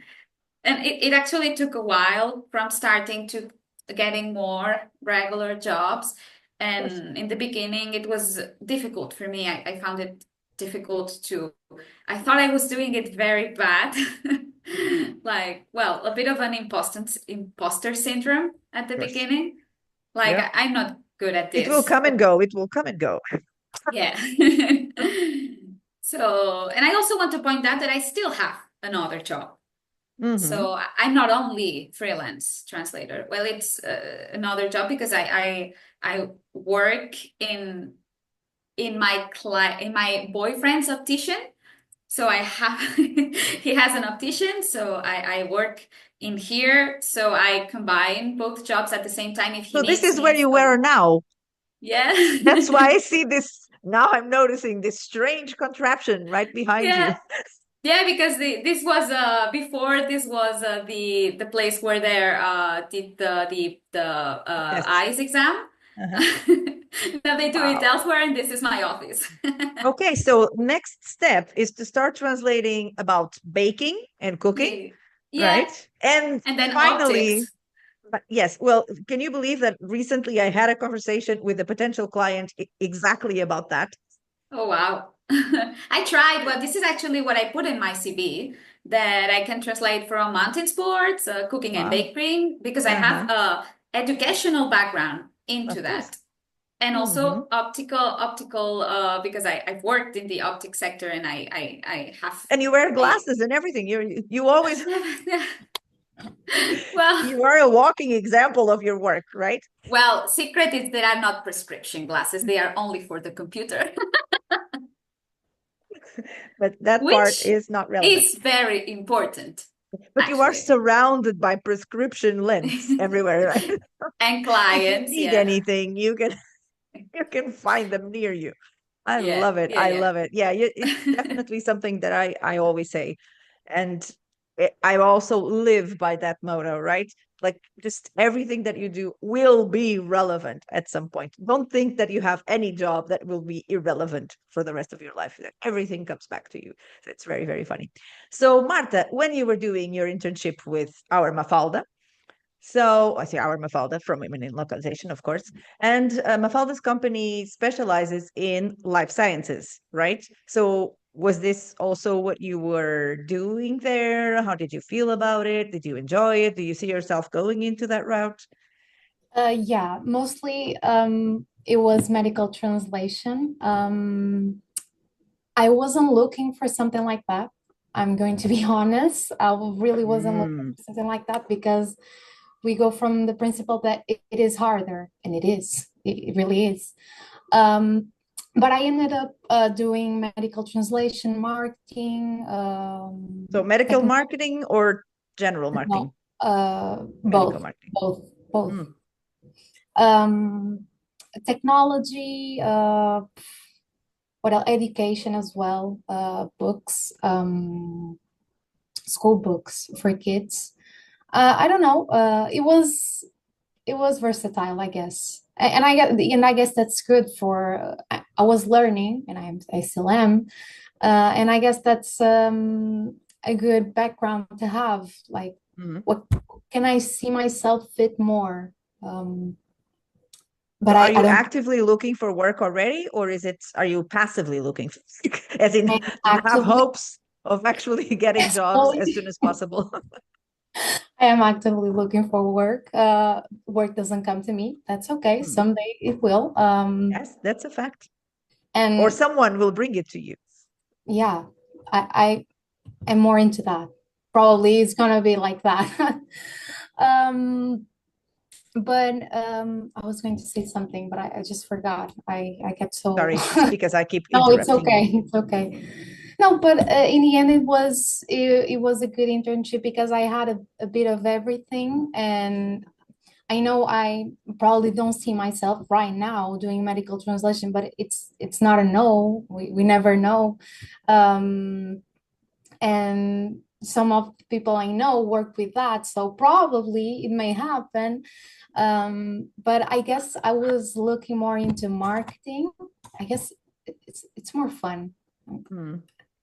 And it actually took a while from starting to getting more regular jobs.
Of course.
And in the beginning, it was difficult for me. I found it difficult to. I thought I was doing it very bad. Like, well, a bit of an imposter syndrome at the
Of course.
beginning. Like,
Yeah.
I'm not good at
It will
this.
come and go. It will come and go.
Yeah. So, and I also want to point out that I still have another job. So I'm not only freelance translator. Well, it's another job because I work in my boyfriend's optician. So I have he has an optician, so I work in here. So I combine both jobs at the same time if he
So this
needs
is where
me.
you
So
were now.
yeah.
That's why I see this. Now I'm noticing this strange contraption right behind you.
Yeah. Yeah, because this was before this was the place where they did the
Yes.
eyes exam. Now they do it
Wow.
elsewhere, and this is my office.
Okay, so next step is to start translating about baking and cooking,
Yeah, yeah,
right? And
and then
finally,
optics.
yes, well, can you believe that recently I had a conversation with a potential client exactly about that?
Oh wow. I tried. Well, this is actually what I put in my CV that I can translate from mountain sports, cooking and
Wow.
baking, because I have a educational background into
Of course.
that. And
Mhm.
also optical, because I've worked in the optic sector and I have
And you wear
I
glasses and everything. You always
well
you are a walking example of your work, right?
well, secret is they are not prescription glasses. They are only for the computer,
But that part
which
is not relevant.
is very important,
But you are
actually.
surrounded by prescription lens everywhere, right?
And
If you
clients,
need
yeah.
anything, you can find them near you. I
Yeah,
love it.
yeah,
I
yeah.
love it. Yeah, it's definitely something that I always say. And I also live by that motto, right? Like just everything that you do will be relevant at some point. Don't think that you have any job that will be irrelevant for the rest of your life. That everything comes back to you. So it's very, very funny. So Marta, when you were doing your internship with our Mafalda, so I say our Mafalda from Women in Localization, of course. And Mafalda's company specializes in life sciences, right? So was this also what you were doing there? How did you feel about it? Did you enjoy it? Do you see yourself going into that route?
Yeah, mostly it was medical translation. I wasn't looking for something like that. I'm going to be honest. I really wasn't looking
Mm.
for something like that because we go from the principle that it is harder, and it is. It really is. But I ended up doing medical translation, marketing,
So medical
technical,
marketing or general marketing? Medical
both,
marketing.
both.
Mm.
Technology, what else? Education as well, books, school books for kids. I don't know. It was versatile, I guess. And I guess that's good for. I was learning, and I still am, and I guess that's a good background to have. Like,
Mhm.
what can I see myself fit more?
So
But
are
I
you
don't
actively looking for work already, or are you passively looking for, as in,
think
do you have
actively.
hopes of actually getting jobs as soon as possible?
I am actively looking for work. Work doesn't come to me. That's okay.
Hmm.
Someday it will.
Yes, that's a fact. Or
And
someone will bring it to you.
yeah, I am more into that. Probably it's gonna be like that. Um, but I was going to say something, but I just forgot. I get so
Sorry, it's because I keep
no, it's
interrupting you.
okay. It's okay. No, but in the end, it was a good internship because I had a bit of everything, and I know I probably don't see myself right now doing medical translation, but it's not a no. We never know. And some of the people I know work with that, so probably it may happen. But I guess I was looking more into marketing. I guess it's more fun.
Hmm.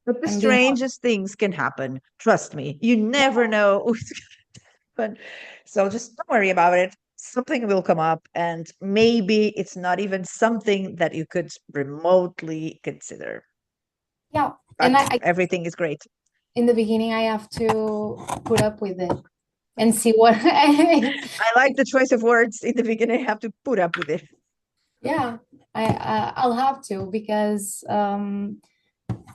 But the
I'm being
strangest things can happen. Trust me. You never know what's going to happen. So just don't worry about it. Something will come up, and maybe it's not even something that you could remotely consider.
Yeah.
But
And
everything is great.
in the beginning, I have to put up with it and see what.
I like the choice of words in the beginning. I have to put up with it.
Yeah, I'll have to because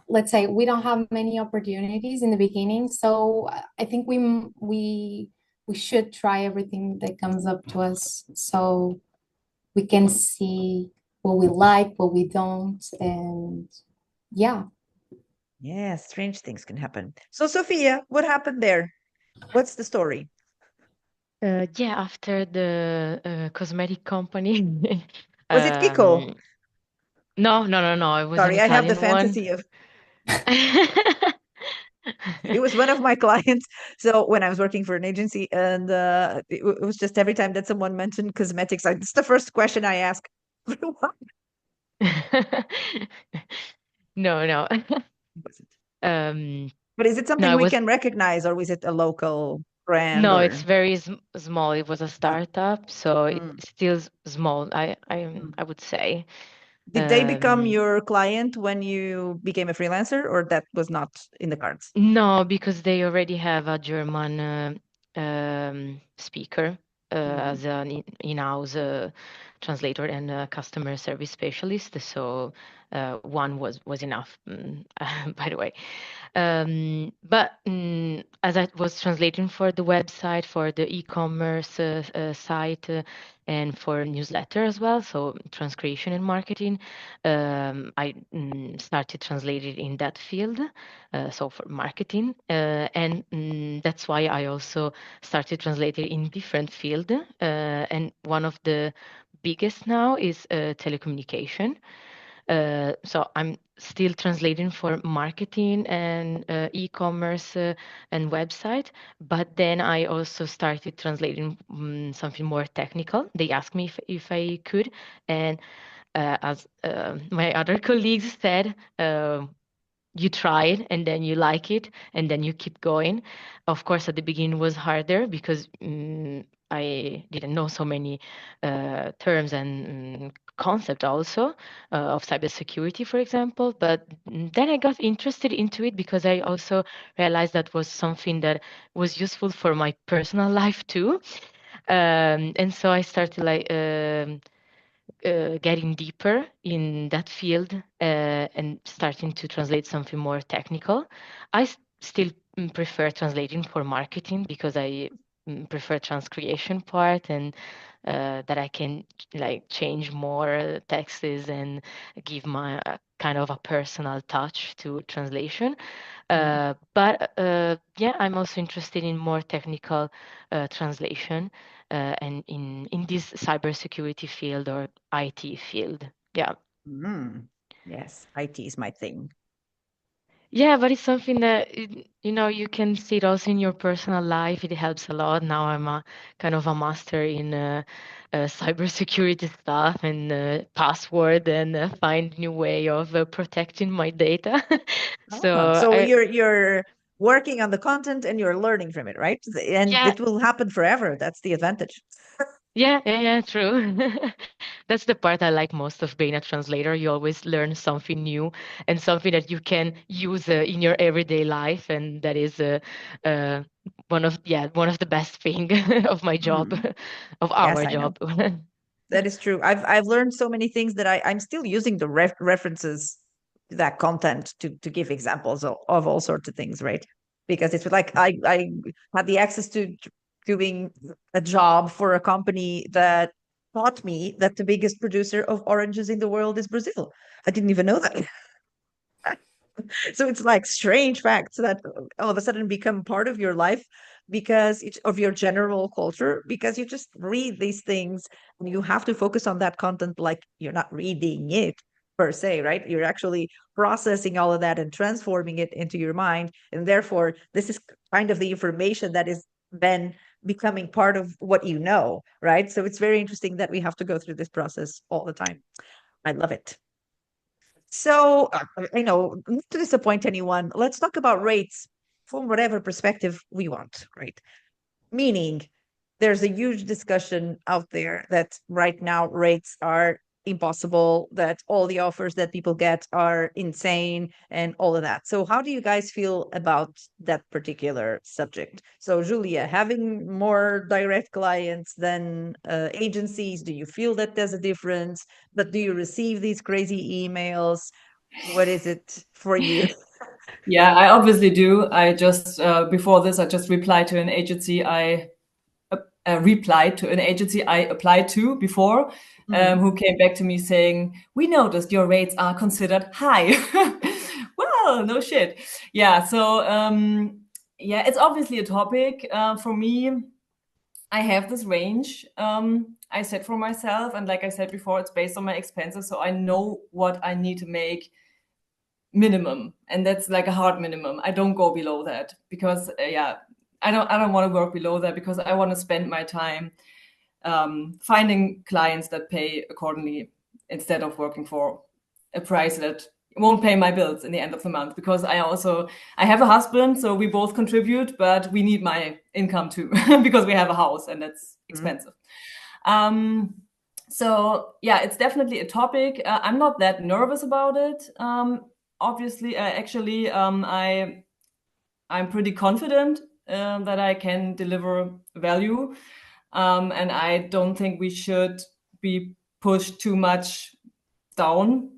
let's say we don't have many opportunities in the beginning, so I think we should try everything that comes up to us so we can see what we like, what we don't, and yeah.
Yeah, strange things can happen. So, Sophia, what happened there? What's the story?
Yeah, after the cosmetic company.
Was it Kiko?
um, no, no, no, no. It was an
Sorry, I have the
Italian one.
fantasy of it was one of my clients. So when I was working for an agency, and it was just every time that someone mentioned cosmetics, it's the first question I ask. What
No, no.
was it?
Um,
But is it
no,
something
it
we
was
can recognize, or is it a local brand?
no, it's
Or
very small. It was a
uh,
startup, so
mm,
it's still small.
mm.
I would say.
Did they become
Um,
your client when you became a freelancer, or that was not in the cards?
no, because they already have a German speaker
Mhm.
as an in-house translator and customer service specialist. So one was enough, by the way. But as I was translating for the website, for the e-commerce site, and for newsletter as well, so transcription and marketing, I started translating in that field, so for marketing, and that's why I also started translating in different field, and one of the biggest now is telecommunication. So I'm still translating for marketing and e-commerce and website, but then I also started translating something more technical. They asked me if I could, and as my other colleagues said, you try it and then you like it and then you keep going. Of course, at the beginning was harder because I didn't know so many terms and concept also of cybersecurity, for example. But then I got interested into it because I also realized that was something that was useful for my personal life too. And so I started getting deeper in that field and starting to translate something more technical. Still prefer translating for marketing because I prefer transcreation part and that I can like change more texts and give my kind of a personal touch to translation.
Mhm.
But yeah, I'm also interested in more technical translation and in this cybersecurity field or IT field. Yeah.
Mm. Yes, IT is my thing.
Yeah, but it's something that you can see it also in your personal life. It helps a lot. Now I'm a kind of a master in cybersecurity stuff and password and find new way of protecting my data.
Ah,
So
so
I
you're working on the content and you're learning from it, right? And
yeah,
it will happen forever. That's the advantage.
yeah, true. That's the part I like most of being a translator. You always learn something new and something that you can use in your everyday life, and that is uh, one of the best thing of my job,
Mm.
of
Yes,
our
I know.
job.
That is true. I've learned so many things that I'm still using the references to that content to give examples of all sorts of things, right? Because it's like I had the access to doing a job for a company that taught me that the biggest producer of oranges in the world is Brazil. I didn't even know that. So it's like strange facts that all of a sudden become part of your life because it's of your general culture, because you just read these things and you have to focus on that content like you're not reading it per se, right? You're actually processing all of that and transforming it into your mind. And therefore, this is kind of the information that is then becoming part of what you know, right? So it's very interesting that we have to go through this process all the time. I love it. So I know, not to disappoint anyone, let's talk about rates from whatever perspective we want, right? Meaning, there's a huge discussion out there that right now rates are impossible, that all the offers that people get are insane and all of that. So how do you guys feel about that particular subject? So Julia, having more direct clients than agencies, do you feel that there's a difference? But do you receive these crazy emails? What is it for you?
Yeah, I obviously do. I just before this, I just replied to an agency. I replied to an agency I applied to before, who came back to me saying, "We noticed your rates are considered high." Well, no shit. Yeah. So yeah, it's obviously a topic for me. I have this range I set for myself, and like I said before, it's based on my expenses, so I know what I need to make minimum, and that's like a hard minimum. I don't go below that because yeah, I don't want to work below that because I want to spend my time finding clients that pay accordingly instead of working for a price that won't pay my bills in the end of the month, because I have a husband, so we both contribute, but we need my income too because we have a house and that's expensive. So yeah, it's definitely a topic. I'm not that nervous about it. Obviously, actually, I'm pretty confident that I can deliver value, and I don't think we should be pushed too much down,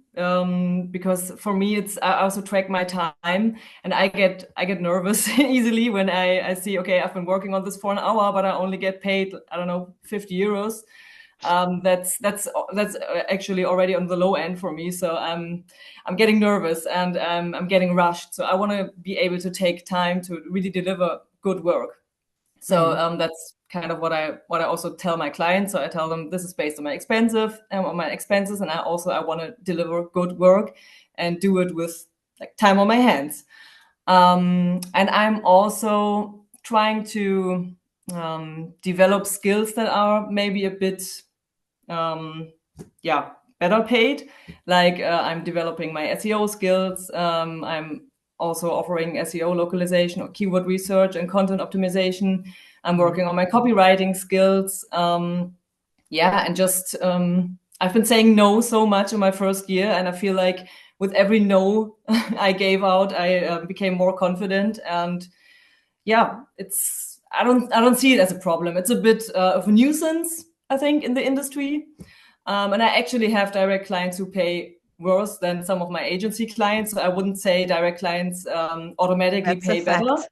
because for me, I also track my time, and I get nervous easily when I see, okay, I've been working on this for an hour, but I only get paid, I don't know, 50 euros. That's actually already on the low end for me. So I'm getting nervous, and I'm getting rushed. So I want to be able to take time to really deliver good work. So that's kind of what I also tell my clients. So I tell them this is based on my expenses, and I want to deliver good work and do it with like time on my hands. And I'm also trying to develop skills that are maybe a bit better paid. Like I'm developing my SEO skills. I'm also offering SEO localization or keyword research and content optimization. I'm working on my copywriting skills. And just I've been saying no so much in my first year, and I feel like with every no I gave out, I became more confident. And yeah, I don't see it as a problem. It's a bit of a nuisance, I think, in the industry. And I actually have direct clients who pay worse than some of my agency clients. So I wouldn't say direct clients automatically
That's a
pay better,
fact.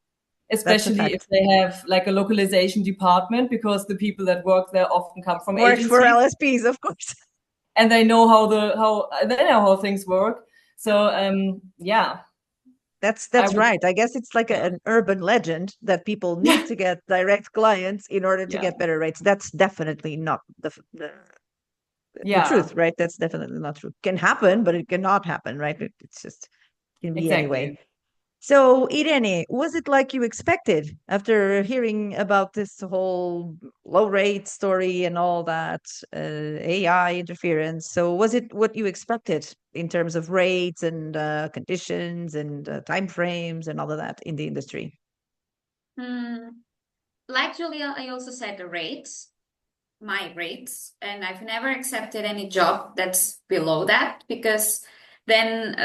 especially if they have like a localization department, because the people that work there often come from
Work for
agencies,
LSPs, of course.
and they know how things work. So yeah.
That's right. I guess it's like an urban legend that people need to get direct clients in order to get better rates. That's definitely not the truth, right? That's definitely not true. Can happen, but it cannot happen, right? It's just can be anyway. So, Irene, was it like you expected after hearing about this whole low rate story and all that AI interference? So, was it what you expected in terms of rates and conditions and timeframes and all of that in the industry?
Like Julia, I also said my rates, and I've never accepted any job that's below that, because then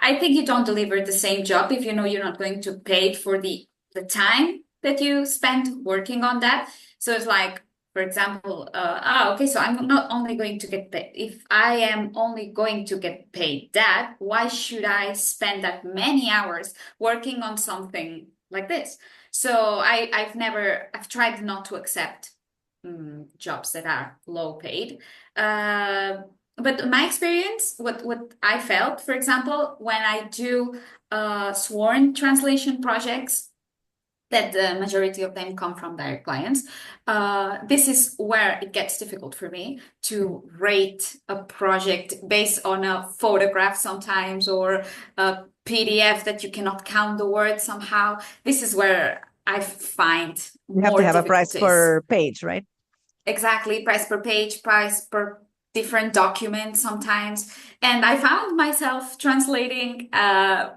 I think you don't deliver the same job if you know you're not going to pay it for the time that you spent working on that. So it's like, for example, okay, so I'm not only going to get paid. If I am only going to get paid that, why should I spend that many hours working on something like this? So I've tried not to accept jobs that are low paid. But my experience, what I felt, for example, when I do sworn translation projects, that the majority of them come from direct clients, this is where it gets difficult for me to rate a project based on a photograph sometimes, or a PDF that you cannot count the words somehow. This is where I find
You have to have a price
difficulties.
per page, right?
Exactly, price per page, price per different document sometimes. And I found myself translating, I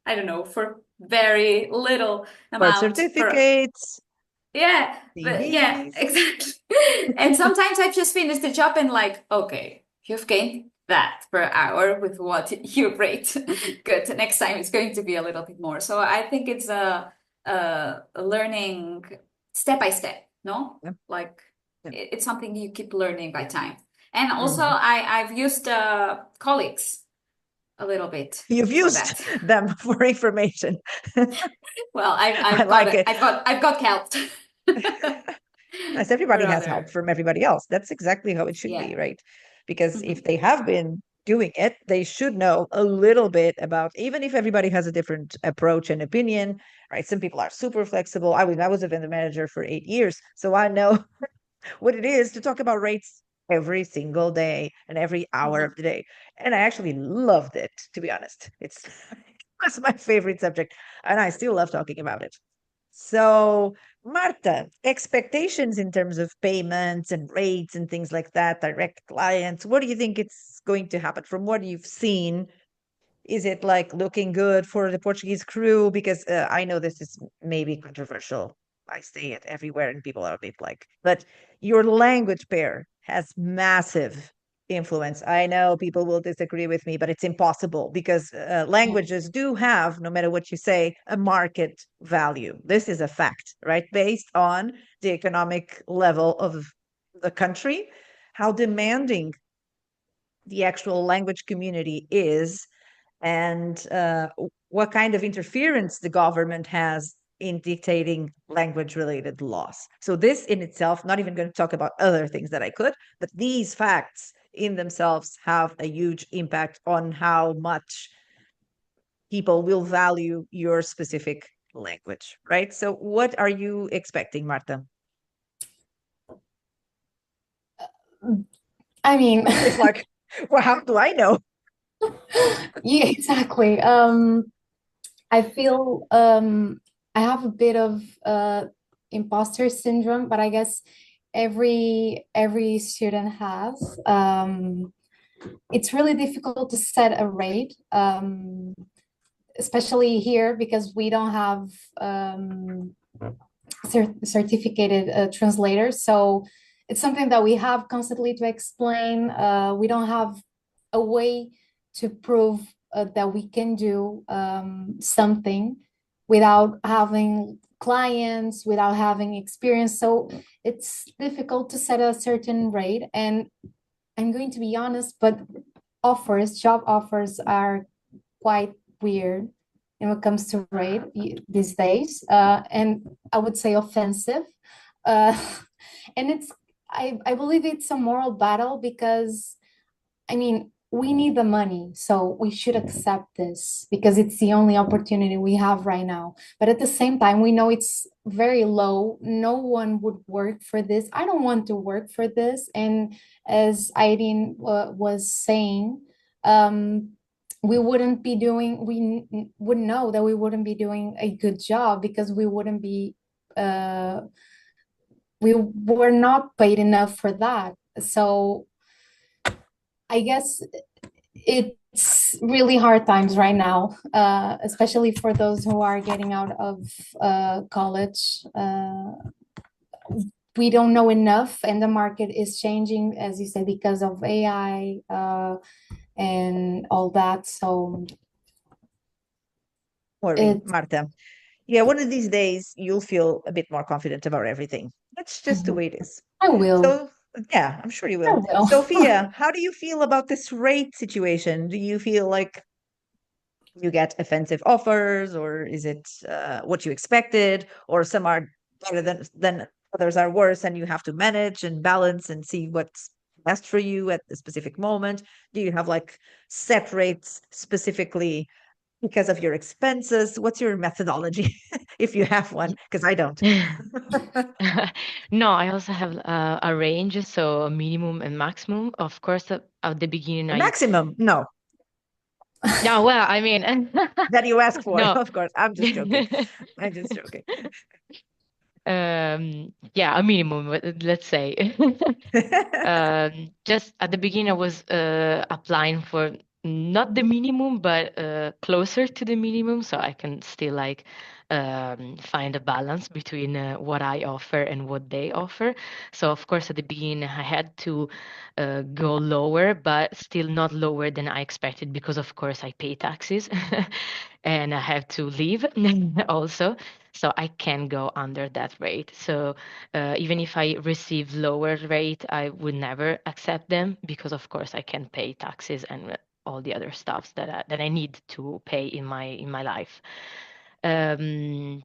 don't know, for very little
Birth
amount per.
certificates,
Yeah, but yeah,
CVs.
exactly. And sometimes I've just finished the job and like, okay, you've gained that per hour with what you rate. Good. Next time it's going to be a little bit more. So I think it's a learning step by step, no?
Yeah.
Like
Yeah.
it's something you keep learning by time. And also
Mhm.
I've used colleagues a little bit
You've
for
used
that.
them for information.
Well,
I like it.
I've got helped.
As everybody has help
Rather,
from everybody else. That's exactly how it should be,
yeah.
right? Because
Mhm.
if they have been doing it, they should know a little bit about, even if everybody has a different approach and opinion, right? Some people are super flexible. I was a vendor manager for 8 years, so I know what it is to talk about rates every single day and every hour
Mhm.
of the day. And I actually loved it, to be honest. It's my favorite subject, and I still love talking about it. So, Marta, expectations in terms of payments and rates and things like that, direct clients, what do you think it's going to happen from what you've seen? Is it like looking good for the Portuguese crew? Because I know this is maybe controversial. I say it everywhere and people are a bit like, but your language pair has massive influence. I know people will disagree with me, but it's impossible because
Yeah.
languages do have, no matter what you say, a market value. This is a fact, right? Based on the economic level of the country, how demanding the actual language community is and what kind of interference the government has in dictating language related laws. So, this in itself, not even going to talk about other things that I could, but these facts in themselves have a huge impact on how much people will value your specific language, right? So, what are you expecting, Marta?
I mean,
It's like, well, how do I know?
yeah, exactly. I feel I have a bit of imposter syndrome, but I guess every student has. It's really difficult to set a rate, especially here because we don't have certificated translators. So it's something that we have constantly to explain. We don't have a way to prove that we can do something without having clients, without having experience. So it's difficult to set a certain rate. And I'm going to be honest, but job offers are quite weird when it comes to rate these days, and I would say offensive. Uh, and I believe it's a moral battle because I mean, we need the money, so we should accept this because it's the only opportunity we have right now. But at the same time, we know it's very low. No one would work for this. I don't want to work for this. And as Irene was saying, um, we would know that we wouldn't be doing a good job because uh, we were not paid enough for that. So I guess it's really hard times right now, especially for those who are getting out of college. We don't know enough, and the market is changing, as you said, because of AI and all that. So
Worry,
it,
Marta. Yeah, one of these days you'll feel a bit more confident about everything. That's just the way it is.
I will.
So, yeah, I'm sure you
I
will.
will.
Sophia, how do you feel about this rate situation? Do you feel like you get offensive offers, or is it what you expected, or some are better than others are worse, and you have to manage and balance and see what's best for you at the specific moment? Do you have like set rates specifically because of your expenses? What's your methodology, if you have one? Because I don't.
No, I also have a range, so a minimum and maximum. Of course, at the beginning,
A maximum? No,
no, well, I mean,
that you ask for,
no.
of course. I'm just joking. I'm just joking.
Yeah, a minimum, let's say. Just at the beginning, I was applying for not the minimum, but closer to the minimum, so I can still like find a balance between what I offer and what they offer. So of course, at the beginning, I had to go lower, but still not lower than I expected because, of course, I pay taxes and I have to live also. So I can go under that rate. So even if I receive lower rate, I would never accept them because, of course, I can pay taxes and all the other stuffs that I need to pay in my life. Um,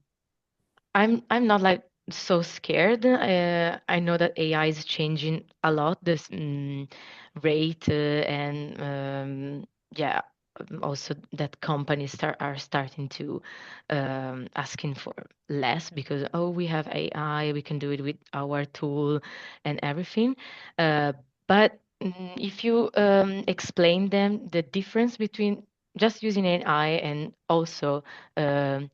I'm not like so scared. I know that AI is changing a lot this rate and yeah, also that companies are starting to asking for less because oh we have AI, we can do it with our tool and everything. Uh, but if you explain them the difference between just using AI and also um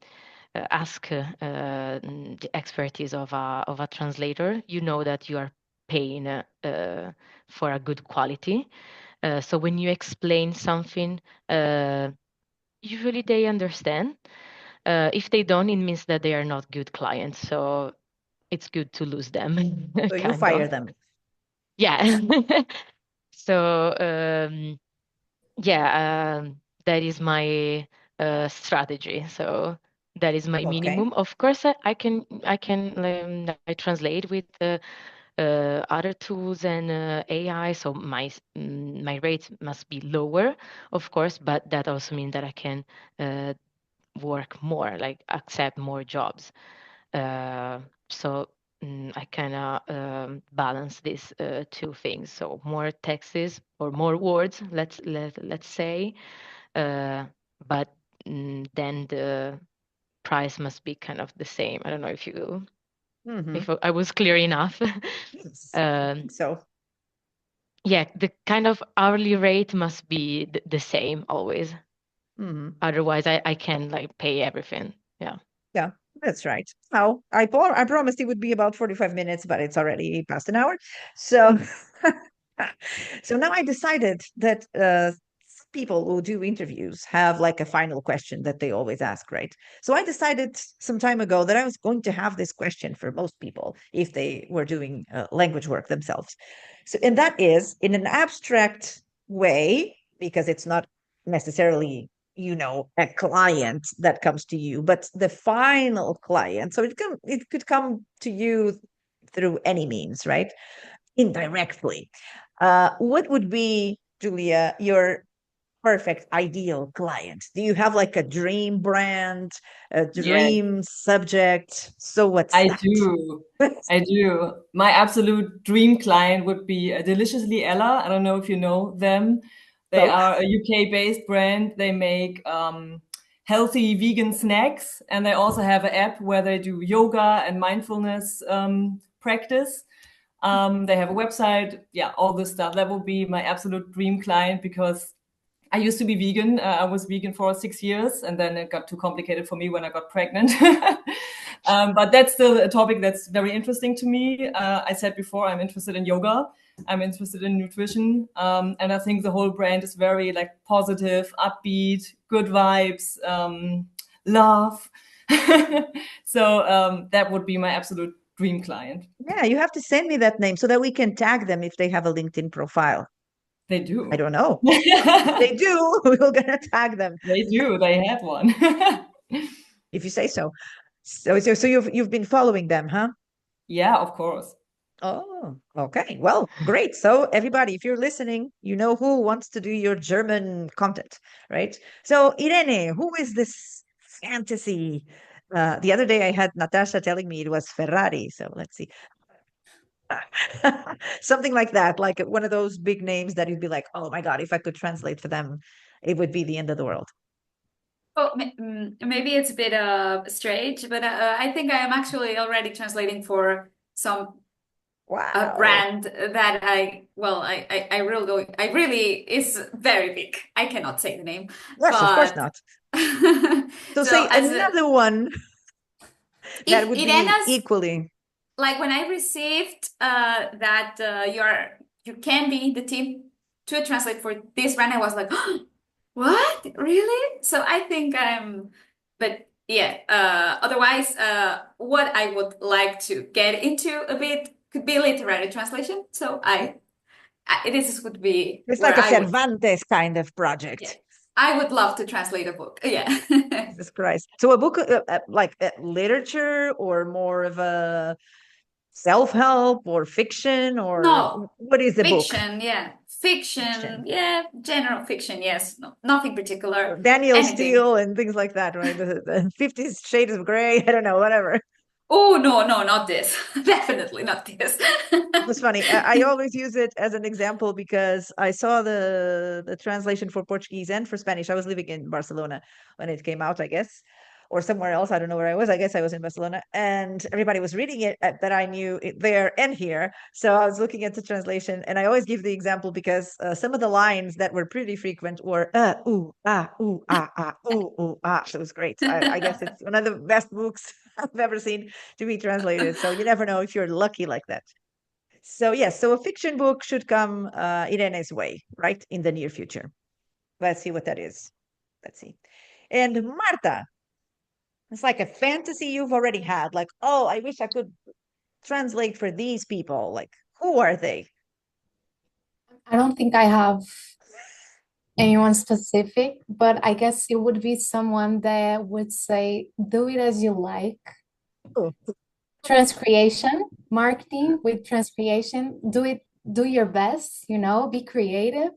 ask the expertise of a translator, you know that you are paying for a good quality. So when you explain something, uh, usually they understand. If they don't, it means that they are not good clients. So it's good to lose them,
So you
kind
fire
of.
them.
Yeah. So yeah, that is my strategy. So that is my
Okay.
minimum. Of course, I can I translate with other tools and AI. So my rates must be lower, of course, but that also means that I can uh, work more, like accept more jobs. Uh, so I kind of balance these two things. So more texts or more words, let's say, uh, but then the price must be kind of the same. I don't know
Mm-hmm.
if I was clear enough.
Yes, I
um,
think so.
yeah, the kind of hourly rate must be the same always.
Mm-hmm.
Otherwise, I can like pay everything. Yeah.
Yeah, that's right. Now, I promised it would be about 45 minutes, but it's already past an hour. So, so now I decided that people who do interviews have like a final question that they always ask, right? So I decided some time ago that I was going to have this question for most people if they were doing language work themselves. So, and that is in an abstract way, because it's not necessarily a client that comes to you, but the final client. So it could come to you through any means, right? Indirectly. What would be, Julia, your perfect ideal client? Do you have like a dream brand, a
Yeah,
dream subject? So what's
I
that?
do. I do. My absolute dream client would be Deliciously Ella. I don't know if you know them. They
So,
are a UK-based brand. They make healthy vegan snacks, and they also have an app where they do yoga and mindfulness practice. They have a website. Yeah, all this stuff. That would be my absolute dream client because I used to be vegan. I was vegan for 6 years, and then it got too complicated for me when I got pregnant. But that's still a topic that's very interesting to me. I said before, I'm interested in yoga. I'm interested in nutrition, and I think the whole brand is very like positive, upbeat, good vibes, love. So that would be my absolute dream client.
yeah, you have to send me that name so that we can tag them if they have a LinkedIn profile.
They
I
do.
don't know. If they do, we're gonna tag them
They do. They have one.
if you say so. So you've been following them, huh?
Yeah, of course.
Oh, okay. Well, great. So everybody, if you're listening, you know who wants to do your German content, right? So Irene, who is this fantasy? The other day I had Natasha telling me it was Ferrari. So let's see. Something like that, like one of those big names that you'd be like, oh my God, if I could translate for them, it would be the end of the world.
Oh, maybe it's a bit strange, but I think I am actually already translating for some
Wow.
brand that I really is very big. I cannot say the name,
Yes, of course
but
not. So
so
say
as a,
another one that
if
would
it
be
ends
equally.
like when I received that you can be the team to translate for this brand, I was like, what? Really? So I think but Yeah. Otherwise, what I would like to get into a bit could be literary translation. So this would be
It's
where
like a
I would,
Cervantes kind of
yeah,
project.
I would love to translate a book. Yeah.
Jesus Christ. So a book like literature or more of a self-help or fiction or
No,
what is the book?
fiction. Yeah. Fiction.
Fiction.
Yeah. General fiction. Yes. No, nothing particular.
Daniel
Anything.
Steele and things like that, right? The 50 Shades of Grey. I don't know, whatever.
Oh, no, no, not this. Definitely not this.
It was funny. I always use it as an example because I saw the translation for Portuguese and for Spanish. I was living in Barcelona when it came out, I guess, or somewhere else. I don't know where I was. I guess I was in Barcelona, and everybody was reading it that I knew it there and here. So I was looking at the translation, and I always give the example because some of the lines that were pretty frequent were ooh ah ooh ah. So it was great. I guess it's one of the best books I've ever seen to be translated. So you never know if you're lucky like that. So yes, so a fiction book should come Irene's way, right? In the near future. Let's see what that is. Let's see. And Marta, it's like a fantasy you've already had. Like, oh, I wish I could translate for these people. Like, who are they?
I don't think I have anyone specific, but I guess it would be someone that would say, do it as you like.
Oh,
Transcreation, marketing with transcreation, do your best, be creative.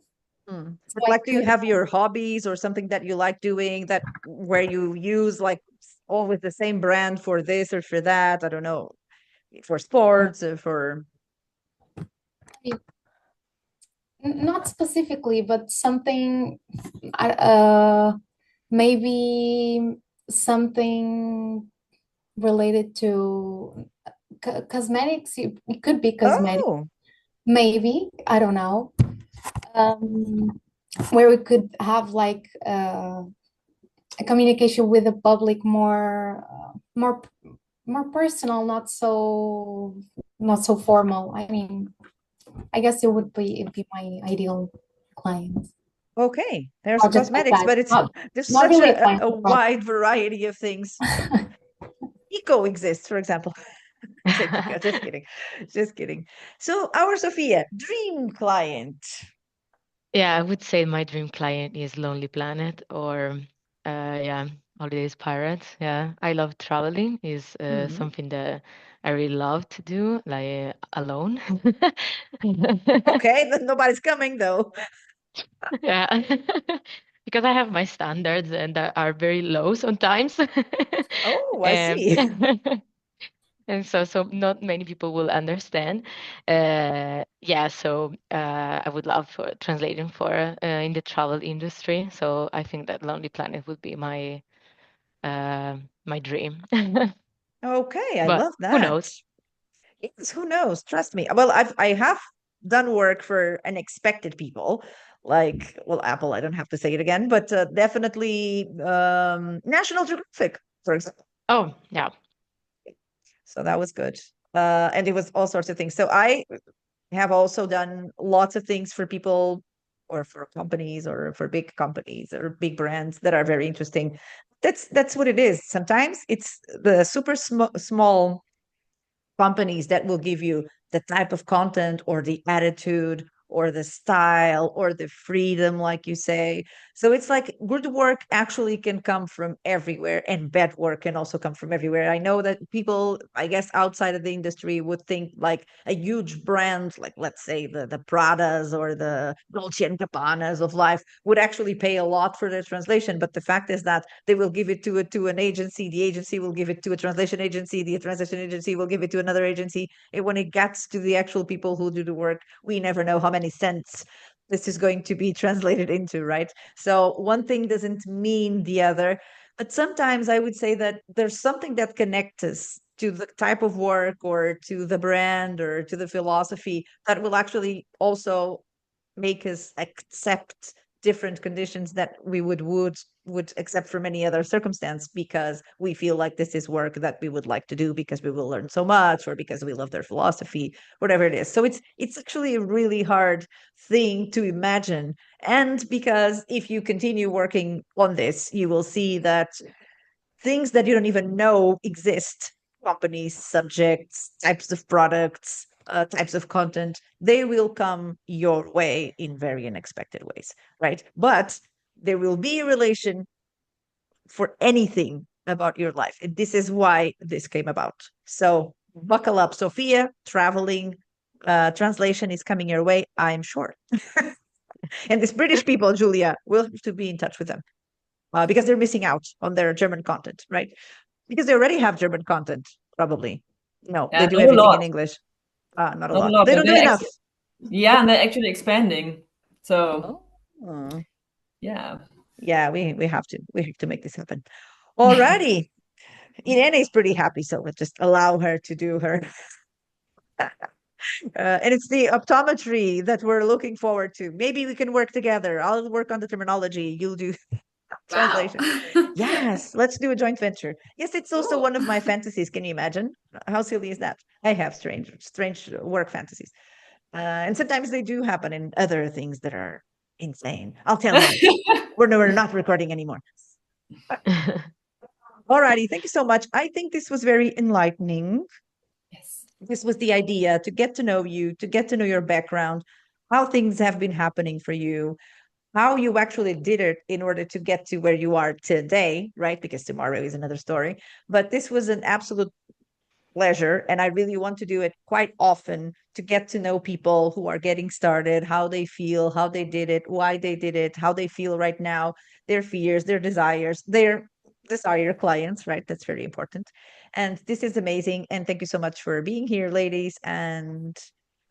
So
But
I
like, do you
could
have your hobbies or something that you like doing that where you use like always the same brand for this or for that? I don't know, for sports or for.
not specifically, but something, maybe something related to cosmetics. It could be cosmetic,
Oh,
maybe. I don't know. Where we could have like a communication with the public more personal, not so formal. I mean, I guess it'd be my ideal client.
okay. There's
Project like
cosmetics,
that.
but it's
Not
there's
not
such
really a
a
client, but project.
wide variety of things. Eco exists, for example. Say Pico, just kidding. Just kidding. So our Sophia, dream client.
Yeah, I would say my dream client is Lonely Planet or yeah, Holidays Pirates. Yeah, I love traveling. Is
Mhm.
something that I really love to do, like alone.
Okay, then nobody's coming though.
Yeah, because I have my standards and that are very low sometimes.
Oh, I
Um,
see.
and so not many people will understand. Yeah, so I would love for translating for in the travel industry. So I think that Lonely Planet would be my dream.
Okay, I
But
love
who
that.
knows?
Yes, who knows? Trust me. Well, I have done work for unexpected people, like well, Apple. I don't have to say it again, but definitely National Geographic, for example.
Oh, yeah.
So that was good. And it was all sorts of things. So I have also done lots of things for people or for companies or for big companies or big brands that are very interesting. That's what it is. Sometimes it's the super small companies that will give you the type of content or the attitude or the style or the freedom, like you say. So it's like good work actually can come from everywhere, and bad work can also come from everywhere. I know that people, I guess, outside of the industry would think like a huge brand, like let's say the Pradas or the Dolce and Gabbanas of life, would actually pay a lot for their translation. But the fact is that they will give it to an agency, the agency will give it to a translation agency, the translation agency will give it to another agency. And when it gets to the actual people who do the work, we never know how many cents this is going to be translated into, right? So one thing doesn't mean the other. But sometimes I would say that there's something that connects us to the type of work or to the brand or to the philosophy that will actually also make us accept different conditions that we would accept from any other circumstance because we feel like this is work that we would like to do because we will learn so much or because we love their philosophy, whatever it is. So it's actually a really hard thing to imagine. And because if you continue working on this, you will see that things that you don't even know exist, companies, subjects, types of products, types of content, they will come your way in very unexpected ways, right? But there will be a relation for anything about your life. And this is why this came about. So buckle up, Sophia, traveling, translation is coming your way, I'm sure. And these British people, Julia, will have to be in touch with them because they're missing out on their German content, right? Because they already have German content, probably. No, they
Yeah,
do
not a
everything in
lot.
English. Not a
Not a
lot.
lot,
They
but
don't do
they're
enough.
yeah, and they're actually expanding. So
Oh.
yeah.
Yeah, we have to make this happen. Alrighty. Irene is pretty happy, so we'll just allow her to do her. And it's the optometry that we're looking forward to. Maybe we can work together. I'll work on the terminology. You'll do translation.
Wow.
Yes, let's do a joint venture. Yes, it's also one of my fantasies. Can you imagine? How silly is that? I have strange work fantasies. And sometimes they do happen in other things that are insane. I'll tell you later. We're not recording anymore. Alrighty, thank you so much. I think this was very enlightening.
Yes.
This was the idea to get to know you, to get to know your background, how things have been happening for you, how you actually did it in order to get to where you are today, right? Because tomorrow is another story. But this was an absolute pleasure. And I really want to do it quite often to get to know people who are getting started, how they feel, how they did it, why they did it, how they feel right now, their fears, their desires, their desired clients, right? That's very important. And this is amazing. And thank you so much for being here, ladies. And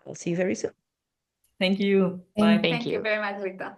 I'll see you very soon.
Thank you.
Thank
Bye.
Thank you very much, Rita.